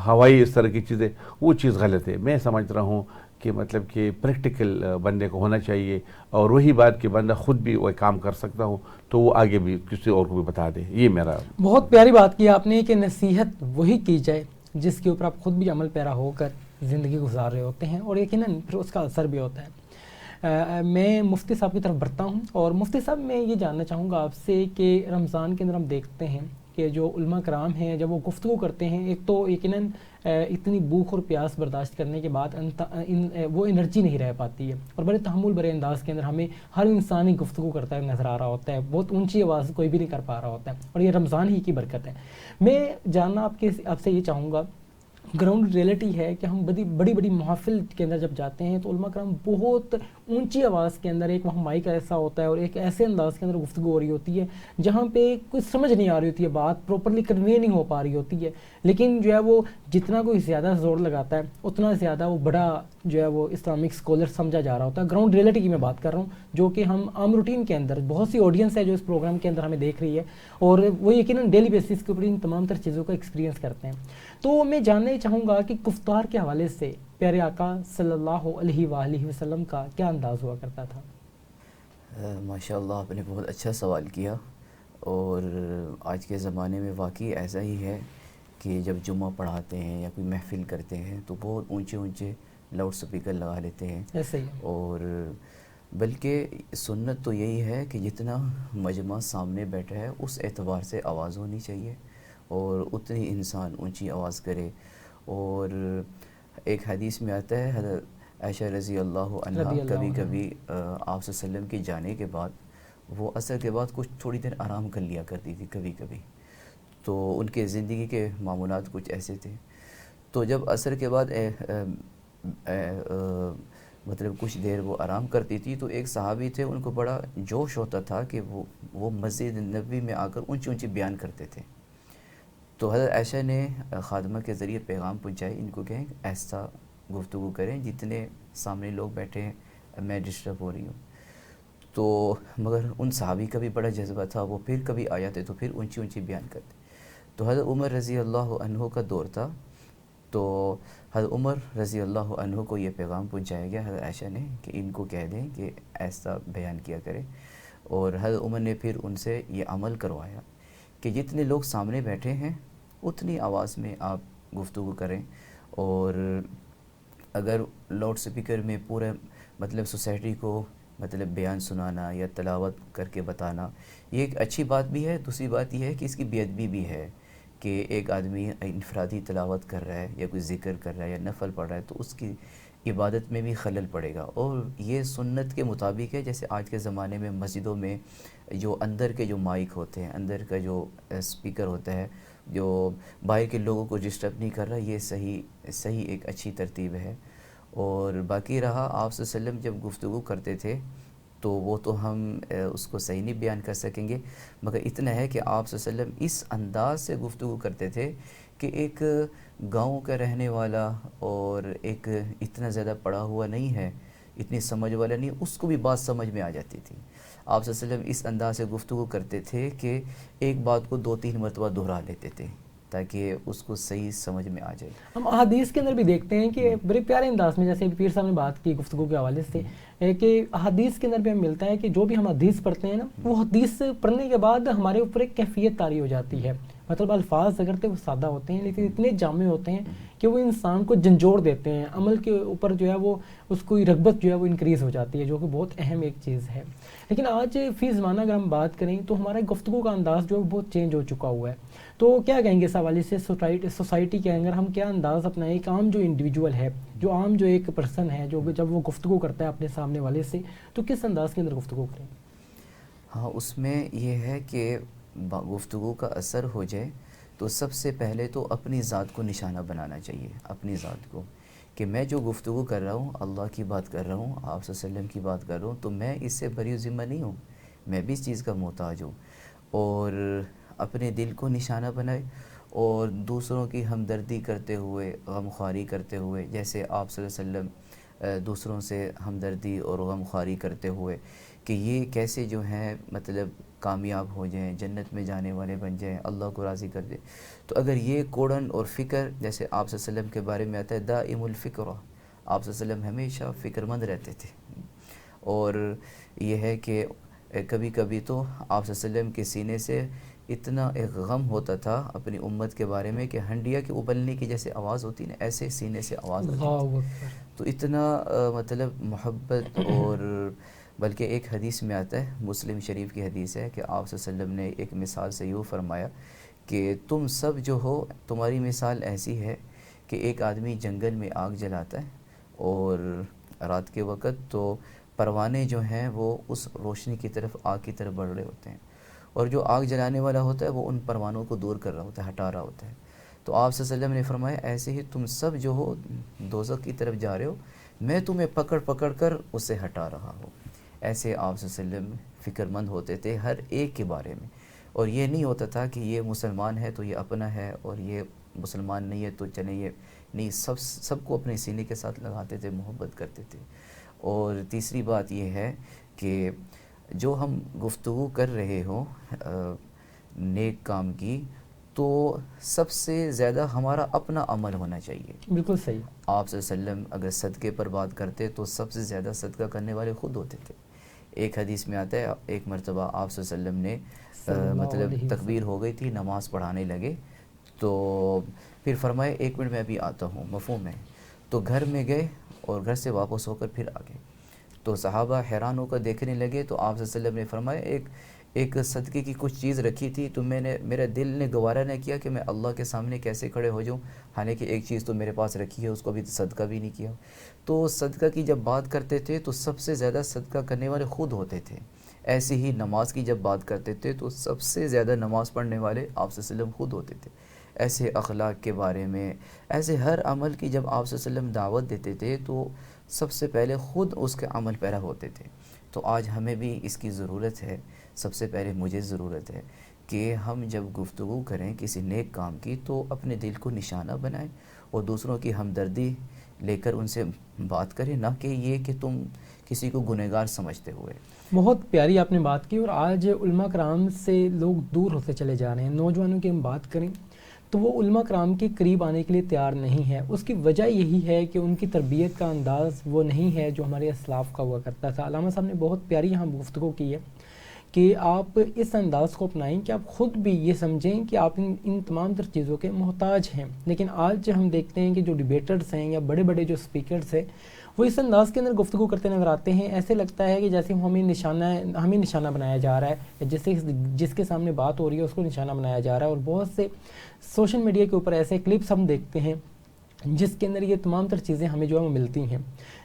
ہوائی اس طرح کی چیزیں, وہ چیز غلط ہے. میں سمجھ رہا ہوں کہ مطلب کہ پریکٹیکل بندے کو ہونا چاہیے, اور وہی بات کہ بندہ خود بھی وہ کام کر سکتا ہو تو وہ آگے بھی کسی اور کو بھی بتا دے. یہ میرا بہت پیاری بات کی آپ نے کہ نصیحت وہی کی جائے جس کے اوپر آپ خود بھی عمل پیرا ہو کر زندگی گزار رہے ہوتے ہیں, اور یقیناً پھر اس کا اثر بھی ہوتا ہے. میں مفتی صاحب کی طرف بڑھتا ہوں, اور مفتی صاحب میں یہ جاننا چاہوں گا آپ سے کہ رمضان کے اندر ہم دیکھتے ہیں کہ جو علماء کرام ہیں جب وہ گفتگو کرتے ہیں, ایک تو یقیناً اتنی بھوک اور پیاس برداشت کرنے کے بعد وہ انرجی نہیں رہ پاتی ہے, اور بڑے تحمل بڑے انداز کے اندر ہمیں ہر انسان ہی گفتگو کرتا ہے نظر آ رہا ہوتا ہے, بہت اونچی آواز کوئی بھی نہیں کر پا رہا ہوتا ہے, اور یہ رمضان ہی کی برکت ہے. میں جاننا آپ سے یہ چاہوں گا, گراؤنڈ ریئلٹی ہے کہ ہم بڑی بڑی محافل کے اندر جب جاتے ہیں تو علماء کرام بہت اونچی آواز کے اندر, ایک وہاں مائک ایسا ہوتا ہے اور ایک ایسے انداز کے اندر گفتگو ہو رہی ہوتی ہے جہاں پہ کوئی سمجھ نہیں آ رہی ہوتی ہے, بات پراپرلی کنوے نہیں ہو پا رہی ہوتی ہے, لیکن جو ہے وہ جتنا کوئی زیادہ زور لگاتا ہے اتنا زیادہ وہ بڑا جو ہے وہ اسلامک اسکالر سمجھا جا رہا ہوتا ہے. گراؤنڈ ریئلٹی کی میں بات کر رہا ہوں, جو کہ ہم عام روٹین کے اندر بہت سی آڈینس ہے جو اس پروگرام کے اندر ہمیں دیکھ رہی ہے, اور وہ یقیناً ڈیلی بیسس کے اوپر ان تمام تر چیزوں کا ایکسپیرینس کرتے ہیں. تو میں جاننا ہی چاہوں گا کہ گفتار کے حوالے سے پیارے آقا صلی اللہ علیہ وآلہ وسلم کا کیا انداز ہوا کرتا تھا؟ ماشاء اللہ, آپ نے بہت اچھا سوال کیا. اور آج کے زمانے میں واقعی ایسا ہی ہے کہ جب جمعہ پڑھاتے ہیں یا کوئی محفل کرتے ہیں تو بہت اونچے اونچے لاؤڈ سپیکر لگا لیتے ہیں. ایسے ہی, اور بلکہ سنت تو یہی ہے کہ جتنا مجمع سامنے بیٹھا ہے اس اعتبار سے آواز ہونی چاہیے اور اتنی انسان اونچی آواز کرے. اور ایک حدیث میں آتا ہے حضرت عائشہ رضی اللہ عنہ کبھی کبھی آپ صلی اللہ علیہ وسلم کے جانے کے بعد وہ عصر کے بعد کچھ تھوڑی دیر آرام کر لیا کرتی تھی کبھی کبھی. تو ان کے زندگی کے معمولات کچھ ایسے تھے. تو جب عصر کے بعد مطلب کچھ دیر وہ آرام کرتی تھی تو ایک صحابی تھے, ان کو بڑا جوش ہوتا تھا کہ وہ مسجد نبوی میں آ کر اونچی اونچی بیان کرتے تھے. تو حضرت عائشہ نے خادمہ کے ذریعے پیغام پہنچائی, ان کو کہیں ایسا گفتگو کریں جتنے سامنے لوگ بیٹھے ہیں, میں ڈسٹرب ہو رہی ہوں. تو مگر ان صحابی کا بھی بڑا جذبہ تھا, وہ پھر کبھی آ جاتے تو پھر اونچی اونچی بیان کرتے. تو حضرت عمر رضی اللہ عنہ کا دور تھا, تو حضرت عمر رضی اللہ عنہ کو یہ پیغام پہنچایا گیا حضرت عائشہ نے کہ ان کو کہہ دیں کہ ایسا بیان کیا کرے. اور حضرت عمر نے پھر ان سے یہ عمل کروایا کہ جتنے لوگ سامنے بیٹھے ہیں اتنی آواز میں آپ گفتگو کریں, اور اگر لاؤڈ سپیکر میں پورے مطلب سوسائٹی کو مطلب بیان سنانا یا تلاوت کر کے بتانا، یہ ایک اچھی بات بھی ہے. دوسری بات یہ ہے کہ اس کی بے ادبی بھی ہے کہ ایک آدمی انفرادی تلاوت کر رہا ہے یا کوئی ذکر کر رہا ہے یا نفل پڑھ رہا ہے تو اس کی عبادت میں بھی خلل پڑے گا. اور یہ سنت کے مطابق ہے. جیسے آج کے زمانے میں مسجدوں میں جو اندر کے جو مائک ہوتے ہیں، اندر کا جو اسپیکر ہوتا ہے جو باہر کے لوگوں کو ڈسٹرب نہیں کر رہا، یہ صحیح ایک اچھی ترتیب ہے. اور باقی رہا آپ صلی اللہ علیہ وسلم جب گفتگو کرتے تھے تو وہ تو ہم اس کو صحیح نہیں بیان کر سکیں گے، مگر اتنا ہے کہ آپ صلی اللہ علیہ وسلم اس انداز سے گفتگو کرتے تھے کہ ایک گاؤں کا رہنے والا اور ایک اتنا زیادہ پڑھا ہوا نہیں ہے، اتنی سمجھ والا نہیں، اس کو بھی بات سمجھ میں آ جاتی تھی. آپ صلی اللہ علیہ وسلم اس انداز سے گفتگو کرتے تھے کہ ایک بات کو 2-3 مرتبہ دہرا لیتے تھے تاکہ اس کو صحیح سمجھ میں آ جائے. ہم احادیث کے اندر بھی دیکھتے ہیں کہ بڑے پیارے انداز میں، جیسے پیر صاحب نے بات کی گفتگو کے حوالے سے، کہ احادیث کے اندر بھی ہمیں ملتا ہے کہ جو بھی ہم حدیث پڑھتے ہیں نا، وہ حدیث پڑھنے کے بعد ہمارے اوپر ایک کیفیت طاری ہو جاتی ہے. مطلب الفاظ اگر تو وہ سادہ ہوتے ہیں لیکن اتنے جامع ہوتے ہیں کہ وہ انسان کو جھنجھوڑ دیتے ہیں، عمل کے اوپر جو ہے وہ اس کو رغبت جو ہے وہ انکریز ہو جاتی ہے، جو کہ بہت اہم ایک چیز ہے. لیکن آج فی زمانہ اگر ہم بات کریں تو ہمارا گفتگو کا انداز جو ہے بہت چینج ہو چکا ہوا ہے. تو کیا کہیں گے اس حوالے سے سوسائٹی کے اندر ہم کیا انداز اپنائیں؟ ایک عام جو انڈیویجول ہے، جو عام جو ایک پرسن ہے، جو جب وہ گفتگو کرتا ہے اپنے سامنے والے سے، تو کس انداز کے اندر گفتگو کریں؟ ہاں، اس میں یہ ہے کہ گفتگو کا اثر ہو جائے تو سب سے پہلے تو اپنی ذات کو نشانہ بنانا چاہیے. اپنی ذات کو کہ میں جو گفتگو کر رہا ہوں اللہ کی بات کر رہا ہوں، آپ صلی اللہ علیہ وسلم کی بات کر رہا ہوں، تو میں اس سے بری ذمہ نہیں ہوں، میں بھی اس چیز کا محتاج ہوں. اور اپنے دل کو نشانہ بنائے اور دوسروں کی ہمدردی کرتے ہوئے، غمخواری کرتے ہوئے، جیسے آپ صلی اللہ علیہ وسلم دوسروں سے ہمدردی اور غمخواری کرتے ہوئے کہ یہ کیسے جو ہیں مطلب کامیاب ہو جائیں، جنت میں جانے والے بن جائیں، اللہ کو راضی کر دیں. تو اگر یہ کوڑن اور فکر، جیسے آپ صلی اللہ علیہ وسلم کے بارے میں آتا ہے دائم الفکر، آپ صلی اللہ علیہ وسلم ہمیشہ فکر مند رہتے تھے. اور یہ ہے کہ کبھی کبھی تو آپ صلی اللہ علیہ وسلم کے سینے سے اتنا ایک غم ہوتا تھا اپنی امت کے بارے میں کہ ہنڈیا کے ابلنے کی جیسے آواز ہوتی نا، ایسے سینے سے آواز ہوتی تھی. تو اتنا مطلب محبت. اور بلکہ ایک حدیث میں آتا ہے، مسلم شریف کی حدیث ہے کہ آپ صلی اللہ علیہ وسلم نے ایک مثال سے یوں فرمایا کہ تم سب جو ہو، تمہاری مثال ایسی ہے کہ ایک آدمی جنگل میں آگ جلاتا ہے اور رات کے وقت تو پروانے جو ہیں وہ اس روشنی کی طرف، آگ کی طرف بڑھ رہے ہوتے ہیں، اور جو آگ جلانے والا ہوتا ہے وہ ان پروانوں کو دور کر رہا ہوتا ہے، ہٹا رہا ہوتا ہے. تو آپ صلی اللہ علیہ وسلم نے فرمایا ایسے ہی تم سب جو ہو دوزخ کی طرف جا رہے ہو، میں تمہیں پکڑ کر اسے ہٹا رہا ہوں. ایسے آپ صلی اللہ علیہ وسلم فکر مند ہوتے تھے ہر ایک کے بارے میں. اور یہ نہیں ہوتا تھا کہ یہ مسلمان ہے تو یہ اپنا ہے اور یہ مسلمان نہیں ہے تو چلیں یہ نہیں، سب کو اپنے سینے کے ساتھ لگاتے تھے، محبت کرتے تھے. اور تیسری بات یہ ہے کہ جو ہم گفتگو کر رہے ہوں نیک کام کی، تو سب سے زیادہ ہمارا اپنا عمل ہونا چاہیے. بالکل صحیح. آپ صلی اللہ علیہ وسلم اگر صدقے پر بات کرتے تو سب سے زیادہ صدقہ کرنے والے خود ہوتے تھے. ایک حدیث میں آتا ہے ایک مرتبہ آپ صلی اللہ علیہ وسلم نے مطلب تکبیر ہو گئی تھی، نماز پڑھانے لگے تو پھر فرمائے 1 منٹ میں ابھی آتا ہوں، مفہوم ہے. تو گھر میں گئے اور گھر سے واپس ہو کر پھر آ گئے. تو صحابہ حیران ہو کر دیکھنے لگے. تو آپ صلی اللہ علیہ وسلم نے فرمایا ایک صدقے کی کچھ چیز رکھی تھی تو میرا دل نے گوارا نہ کیا کہ میں اللہ کے سامنے کیسے کھڑے ہو جاؤں، حالانکہ ایک چیز تو میرے پاس رکھی ہے، اس کو بھی صدقہ بھی نہیں کیا. تو صدقہ کی جب بات کرتے تھے تو سب سے زیادہ صدقہ کرنے والے خود ہوتے تھے. ایسے ہی نماز کی جب بات کرتے تھے تو سب سے زیادہ نماز پڑھنے والے آپ صلی اللہ علیہ وسلم خود ہوتے تھے. ایسے اخلاق کے بارے میں، ایسے ہر عمل کی جب آپ صلی اللہ علیہ وسلم دعوت دیتے تھے تو سب سے پہلے خود اس کے عمل پیرا ہوتے تھے. تو آج ہمیں بھی اس کی ضرورت ہے. سب سے پہلے مجھے ضرورت ہے کہ ہم جب گفتگو کریں کسی نیک کام کی تو اپنے دل کو نشانہ بنائیں اور دوسروں کی ہمدردی لے کر ان سے بات کریں، نہ کہ یہ کہ تم کسی کو گنہگار سمجھتے ہوئے. بہت پیاری آپ نے بات کی. اور آج علماء کرام سے لوگ دور ہوتے چلے جا رہے ہیں. نوجوانوں کی ہم بات کریں تو وہ علماء کرام کے قریب آنے کے لیے تیار نہیں ہے. اس کی وجہ یہی ہے کہ ان کی تربیت کا انداز وہ نہیں ہے جو ہمارے اسلاف کا ہوا کرتا تھا. علامہ صاحب نے بہت پیاری یہاں گفتگو کی ہے کہ آپ اس انداز کو اپنائیں کہ آپ خود بھی یہ سمجھیں کہ آپ ان تمام تر چیزوں کے محتاج ہیں. لیکن آج ہم دیکھتے ہیں کہ جو ڈیبیٹرز ہیں یا بڑے بڑے جو اسپیکرز ہیں وہ اس انداز کے اندر گفتگو کرتے نظر آتے ہیں. ایسے لگتا ہے کہ جیسے ہمیں نشانہ بنایا جا رہا ہے, جس کے سامنے بات ہو رہی ہے اس کو نشانہ بنایا جا رہا ہے. اور بہت سے سوشل میڈیا کے اوپر ایسے کلپس ہم دیکھتے ہیں جس کے اندر یہ تمام تر چیزیں ہمیں جو ہے وہ ملتی ہیں.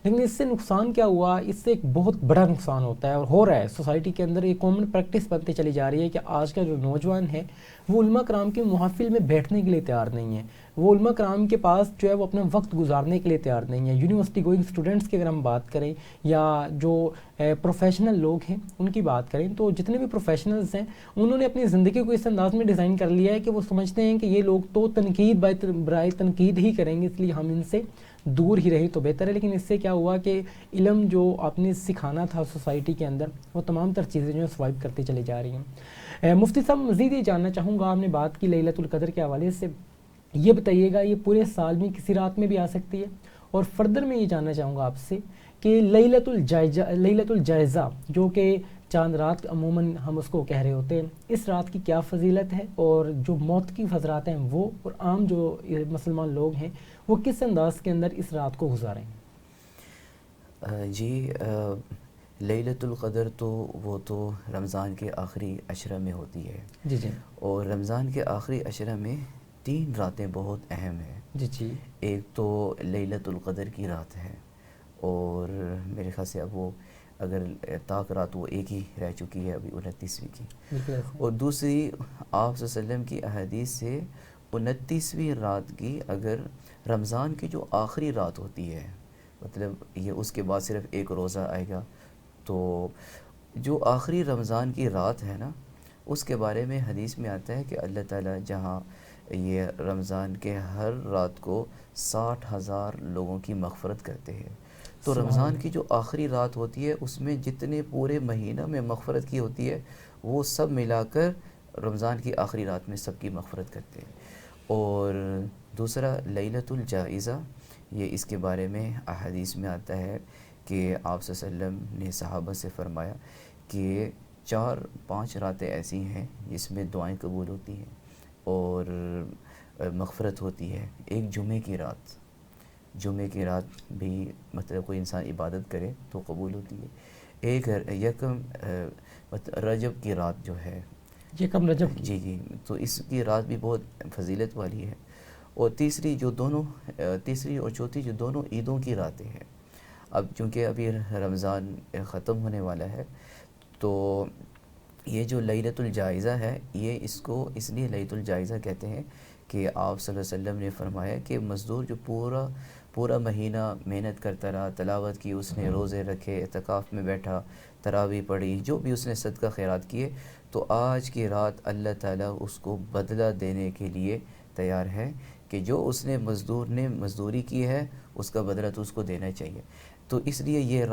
لیکن اس سے نقصان کیا ہوا؟ اس سے ایک بہت بڑا نقصان ہوتا ہے اور ہو رہا ہے. سوسائٹی کے اندر ایک کامن پریکٹس بنتی چلی جا رہی ہے کہ آج کا جو نوجوان ہے وہ علماء کرام کے محافل میں بیٹھنے کے لیے تیار نہیں ہے. وہ علماء کرام کے پاس جو ہے وہ اپنا وقت گزارنے کے لیے تیار نہیں ہے. یونیورسٹی گوئنگ اسٹوڈنٹس کی اگر ہم بات کریں یا جو پروفیشنل لوگ ہیں ان کی بات کریں تو جتنے بھی پروفیشنلز ہیں انہوں نے اپنی زندگی کو اس انداز میں ڈیزائن کر لیا ہے کہ وہ سمجھتے ہیں کہ یہ لوگ تو تنقید برائے تنقید ہی کریں گے, اس لیے ہم ان سے دور ہی رہی تو بہتر ہے. لیکن اس سے کیا ہوا کہ علم جو آپ نے سکھانا تھا سوسائٹی کے اندر وہ تمام تر چیزیں جو ہے سوائپ کرتی چلی جا رہی ہیں. مفتی صاحب مزید یہ جاننا چاہوں گا, آپ نے بات کی لیلۃ القدر کے حوالے سے, یہ بتائیے گا یہ پورے سال میں کسی رات میں بھی آ سکتی ہے؟ اور فردر میں یہ جاننا چاہوں گا آپ سے کہ لیلۃ الجائزہ جو کہ چاند رات عموماً ہم اس کو کہہ رہے ہوتے ہیں, اس رات کی کیا فضیلت ہے اور جو موت کی حضرات ہیں وہ اور عام جو مسلمان لوگ ہیں وہ کس انداز کے اندر اس رات کو گزاریں؟ جی لیلۃ القدر تو وہ تو رمضان کے آخری عشرہ میں ہوتی ہے. جی جی. اور رمضان کے آخری عشرہ میں 3 راتیں بہت اہم ہیں. جی جی. ایک تو لیلۃ القدر کی رات ہے اور میرے خیال سے اب وہ اگر طاق رات وہ ایک ہی رہ چکی ہے ابھی 29ویں کی. اور دوسری آپ صلی اللہ علیہ وسلم کی احادیث سے 29ویں رات کی اگر رمضان کی جو آخری رات ہوتی ہے, مطلب یہ اس کے بعد صرف ایک روزہ آئے گا, تو جو آخری رمضان کی رات ہے نا اس کے بارے میں حدیث میں آتا ہے کہ اللہ تعالیٰ جہاں یہ رمضان کے ہر رات کو 60,000 لوگوں کی مغفرت کرتے ہیں, تو رمضان کی جو آخری رات ہوتی ہے اس میں جتنے پورے مہینہ میں مغفرت کی ہوتی ہے وہ سب ملا کر رمضان کی آخری رات میں سب کی مغفرت کرتے ہیں. اور دوسرا لیلۃ الجائزہ, یہ اس کے بارے میں احادیث میں آتا ہے کہ آپ صلی اللہ علیہ وسلم نے صحابہ سے فرمایا کہ 4-5 راتیں ایسی ہیں جس میں دعائیں قبول ہوتی ہیں اور مغفرت ہوتی ہے. ایک جمعے کی رات بھی مطلب کوئی انسان عبادت کرے تو قبول ہوتی ہے. ایک یکم رجب کی رات جو ہے, یکم رجب, جی, تو اس کی رات بھی بہت فضیلت والی ہے. اور تیسری اور چوتھی جو دونوں عیدوں کی راتیں ہیں. اب چونکہ ابھی رمضان ختم ہونے والا ہے تو یہ جو لیلۃ الجائزہ ہے یہ اس لیے لیلۃ الجائزہ کہتے ہیں کہ آپ صلی اللہ علیہ وسلم نے فرمایا کہ مزدور جو پورا مہینہ محنت کرتا رہا, تلاوت کی اس نے, روزے رکھے, اعتکاف میں بیٹھا, تراویح پڑھی, جو بھی اس نے صدقہ خیرات کیے, تو آج کی رات اللہ تعالیٰ اس کو بدلہ دینے کے لیے تیار ہے کہ جو اس نے مزدوری کی ہے اس کا بدلہ تو اس کو دینا چاہیے. تو اس لیے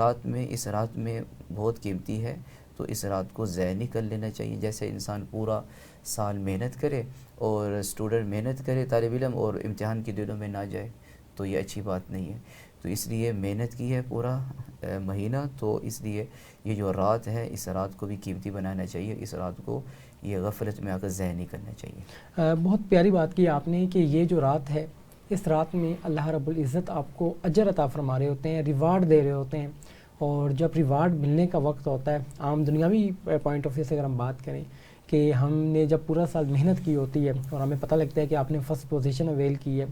اس رات میں بہت قیمتی ہے, تو اس رات کو ضائع نہیں کر لینا چاہیے. جیسے انسان پورا سال محنت کرے اور اسٹوڈنٹ محنت کرے طالب علم اور امتحان کے دنوں میں نہ جائے تو یہ اچھی بات نہیں ہے. تو اس لیے محنت کی ہے پورا مہینہ, تو اس لیے یہ جو رات ہے اس رات کو بھی قیمتی بنانا چاہیے. اس رات کو یہ غفلت میں آ کر ضائع نہیں کرنا چاہیے. بہت پیاری بات کی آپ نے کہ یہ جو رات ہے اس رات میں اللہ رب العزت آپ کو اجر عطا فرما رہے ہوتے ہیں, ریوارڈ دے رہے ہوتے ہیں. اور جب ریوارڈ ملنے کا وقت ہوتا ہے, عام دنیاوی پوائنٹ آف ویو سے اگر ہم بات کریں کہ ہم نے جب پورا سال محنت کی ہوتی ہے اور ہمیں پتہ لگتا ہے کہ آپ نے فرسٹ پوزیشن اویل کی ہے,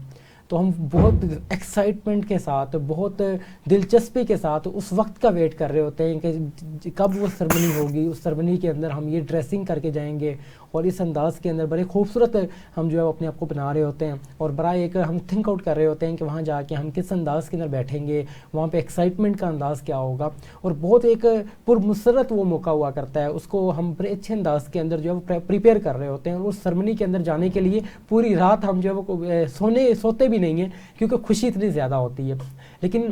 تو ہم بہت ایکسائٹمنٹ کے ساتھ, بہت دلچسپی کے ساتھ اس وقت کا ویٹ کر رہے ہوتے ہیں کہ کب وہ سرمنی ہوگی. اس سرمنی کے اندر ہم یہ ڈریسنگ کر کے جائیں گے اور اس انداز کے اندر بڑے خوبصورت ہم جو ہے اپنے آپ کو بنا رہے ہوتے ہیں اور برائے ایک ہم تھنک آؤٹ کر رہے ہوتے ہیں کہ وہاں جا کے ہم کس انداز کے اندر بیٹھیں گے, وہاں پہ ایکسائٹمنٹ کا انداز کیا ہوگا. اور بہت ایک پرمسرت وہ موقع ہوا کرتا ہے, اس کو ہم بڑے اچھے انداز کے اندر جو ہے پریپیئر کر رہے ہوتے ہیں. اور اس سرمنی کے اندر جانے کے لیے پوری رات ہم جو ہے وہ سوتے بھی نہیں ہیں کیونکہ خوشی اتنی زیادہ ہوتی ہے. لیکن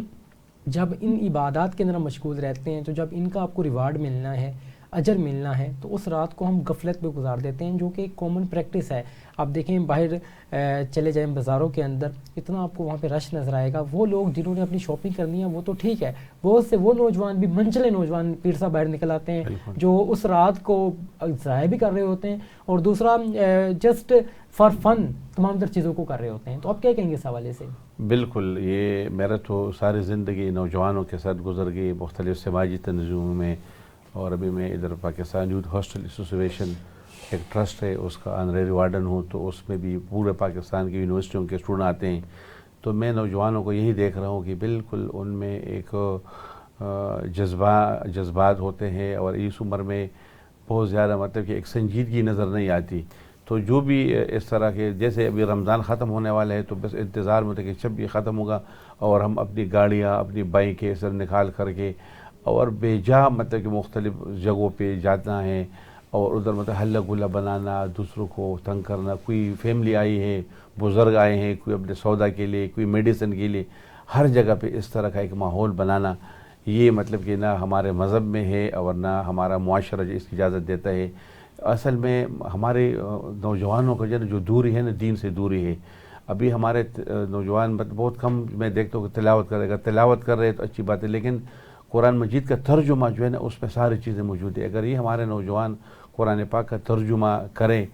جب ان عبادات کے اندر ہم مشغول رہتے ہیں تو جب ان کا آپ کو ریوارڈ ملنا ہے, اجر ملنا ہے تو اس رات کو ہم غفلت پہ گزار دیتے ہیں، جو کہ ایک کامن پریکٹس ہے. آپ دیکھیں باہر چلے جائیں بازاروں کے اندر، اتنا آپ کو وہاں پہ رش نظر آئے گا. وہ لوگ جنہوں نے اپنی شاپنگ کرنی ہے وہ تو ٹھیک ہے، بہت سے وہ نوجوان بھی منچلے نوجوان پیر صاحب باہر نکل آتے ہیں جو اس رات کو ضائع بھی کر رہے ہوتے ہیں، اور دوسرا جسٹ فار فن تمام تر چیزوں کو کر رہے ہوتے ہیں. تو آپ کیا کہیں گے اس حوالے سے؟ بالکل، یہ میرا تو ساری زندگی نوجوانوں کے ساتھ گزر گئی، مختلف سماجی تنظیموں میں، اور ابھی میں ادھر پاکستان یوتھ ہاسٹل ایسوسیشن ایک ٹرسٹ ہے اس کا آنریری وارڈن ہوں، تو اس میں بھی پورے پاکستان کی یونیورسٹیوں کے اسٹوڈنٹ آتے ہیں. تو میں نوجوانوں کو یہی دیکھ رہا ہوں کہ بالکل ان میں ایک جذبات ہوتے ہیں، اور اس عمر میں بہت زیادہ مطلب کہ ایک سنجیدگی نظر نہیں آتی. تو جو بھی اس طرح کے، جیسے ابھی رمضان ختم ہونے والا ہے تو بس انتظار میں تھا کہ جب یہ ختم ہوگا اور ہم اپنی گاڑیاں اپنی بائکیں سر نکال کر کے اور بے جا مطلب کہ مختلف جگہوں پہ جانا ہے، اور ادھر مطلب ہلا گلا بنانا، دوسروں کو تنگ کرنا. کوئی فیملی آئی ہے، بزرگ آئے ہیں، کوئی اپنے سودا کے لیے، کوئی میڈیسن کے لیے، ہر جگہ پہ اس طرح کا ایک ماحول بنانا، یہ مطلب کہ نہ ہمارے مذہب میں ہے اور نہ ہمارا معاشرہ اس کی اجازت دیتا ہے. اصل میں ہمارے نوجوانوں کا جو دوری ہے نا، دین سے دوری ہے. ابھی ہمارے نوجوان بہت کم میں دیکھتا ہوں کہ تلاوت کرے گا، تلاوت کر رہے تو اچھی بات ہے، لیکن قرآن مجید کا ترجمہ جو ہے نا اس میں ساری چیزیں موجود ہیں. اگر یہ ہمارے نوجوان قرآن پاک کا ترجمہ کریں،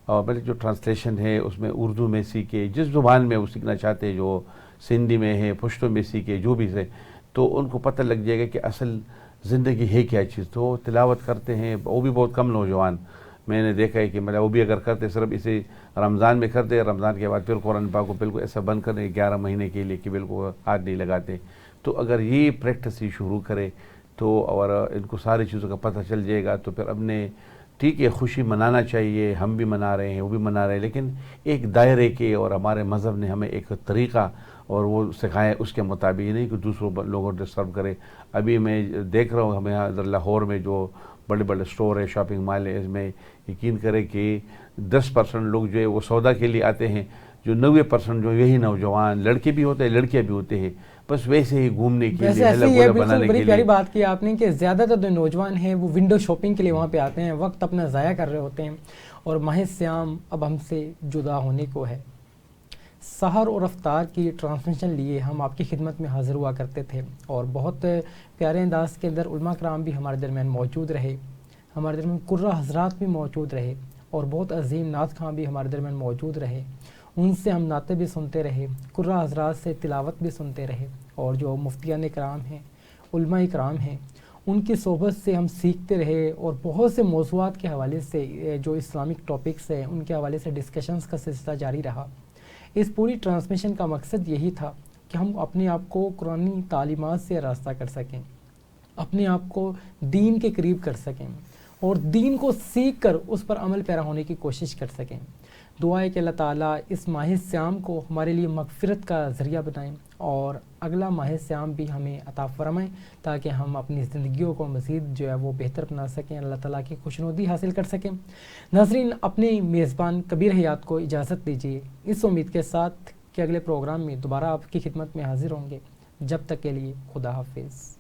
اور بلکہ جو ٹرانسلیشن ہے اس میں اردو میں سیکھے، جس زبان میں وہ سیکھنا چاہتے ہیں، جو سندھی میں ہے، پشتو میں سیکھے، جو بھی سے، تو ان کو پتہ لگ جائے گا کہ اصل زندگی ہے کیا چیز. تو تلاوت کرتے ہیں وہ بھی بہت کم نوجوان میں نے دیکھا ہے کہ مطلب وہ بھی اگر کرتے صرف اسے رمضان میں کرتے، رمضان کے بعد پھر قرآن پاک کو بالکل ایسا بند کرنے 11 مہینے کے لیے کہ بالکل ہاتھ نہیں لگاتے. تو اگر یہ پریکٹس ہی شروع کرے تو، اور ان کو ساری چیزوں کا پتہ چل جائے گا، تو پھر اپنے ٹھیک ہے خوشی منانا چاہیے، ہم بھی منا رہے ہیں، وہ بھی منا رہے ہیں، لیکن ایک دائرے کے، اور ہمارے مذہب نے ہمیں ایک طریقہ اور وہ سکھائے، اس کے مطابق یہ نہیں کہ دوسروں لوگوں کو ڈسٹرب کرے. ابھی میں دیکھ رہا ہوں ہمیں یہاں ادھر لاہور میں جو بڑے بڑے اسٹور ہے، شاپنگ مال ہے، اس میں یقین کرے کہ 10% لوگ جو ہے وہ سودا کے لیے آتے ہیں، جو 90% جو یہی نوجوان لڑکے بھی ہوتے ہیں، لڑکیاں بھی ہوتے ہیں، بس ویسے ہی گھومنے کے لیے، ہلا گلا بنانے کے لیے. بڑی پیاری بات کی آپ نے کہ زیادہ تر جو نوجوان ہیں وہ ونڈو شاپنگ کے لیے وہاں پہ آتے ہیں، وقت اپنا ضائع کر رہے ہوتے ہیں، اور ماہ صیام اب ہم سے جدا ہونے کو ہے. سحر اور افطار کی ٹرانسمیشن لیے ہم آپ کی خدمت میں حاضر ہوا کرتے تھے، اور بہت پیارے انداز کے اندر علماء کرام بھی ہمارے درمیان موجود رہے، ہمارے درمیان قرہ حضرات بھی موجود رہے، اور بہت عظیم نعت خواں بھی ہمارے درمیان موجود رہے. ان سے ہم نعتیں بھی سنتے رہے، قرہ حضرات سے تلاوت بھی سنتے رہے، اور جو مفتیان کرام ہیں، علماء کرام ہیں، ان کی صحبت سے ہم سیکھتے رہے، اور بہت سے موضوعات کے حوالے سے جو اسلامک ٹاپکس ہیں ان کے حوالے سے ڈسکشنز کا سلسلہ جاری رہا. اس پوری ٹرانسمیشن کا مقصد یہی تھا کہ ہم اپنے آپ کو قرآنی تعلیمات سے راستہ کر سکیں، اپنے آپ کو دین کے قریب کر سکیں، اور دین کو سیکھ کر اس پر عمل پیرا ہونے کی کوشش کر سکیں. دعا ہے کہ اللہ تعالیٰ اس ماہ صیام کو ہمارے لیے مغفرت کا ذریعہ بنائیں، اور اگلا ماہ صیام بھی ہمیں عطا فرمائیں تاکہ ہم اپنی زندگیوں کو مزید جو ہے وہ بہتر بنا سکیں، اللہ تعالیٰ کی خوشنودی حاصل کر سکیں. ناظرین، اپنے میزبان کبیر حیات کو اجازت دیجیے، اس امید کے ساتھ کہ اگلے پروگرام میں دوبارہ آپ کی خدمت میں حاضر ہوں گے. جب تک کے لیے خدا حافظ.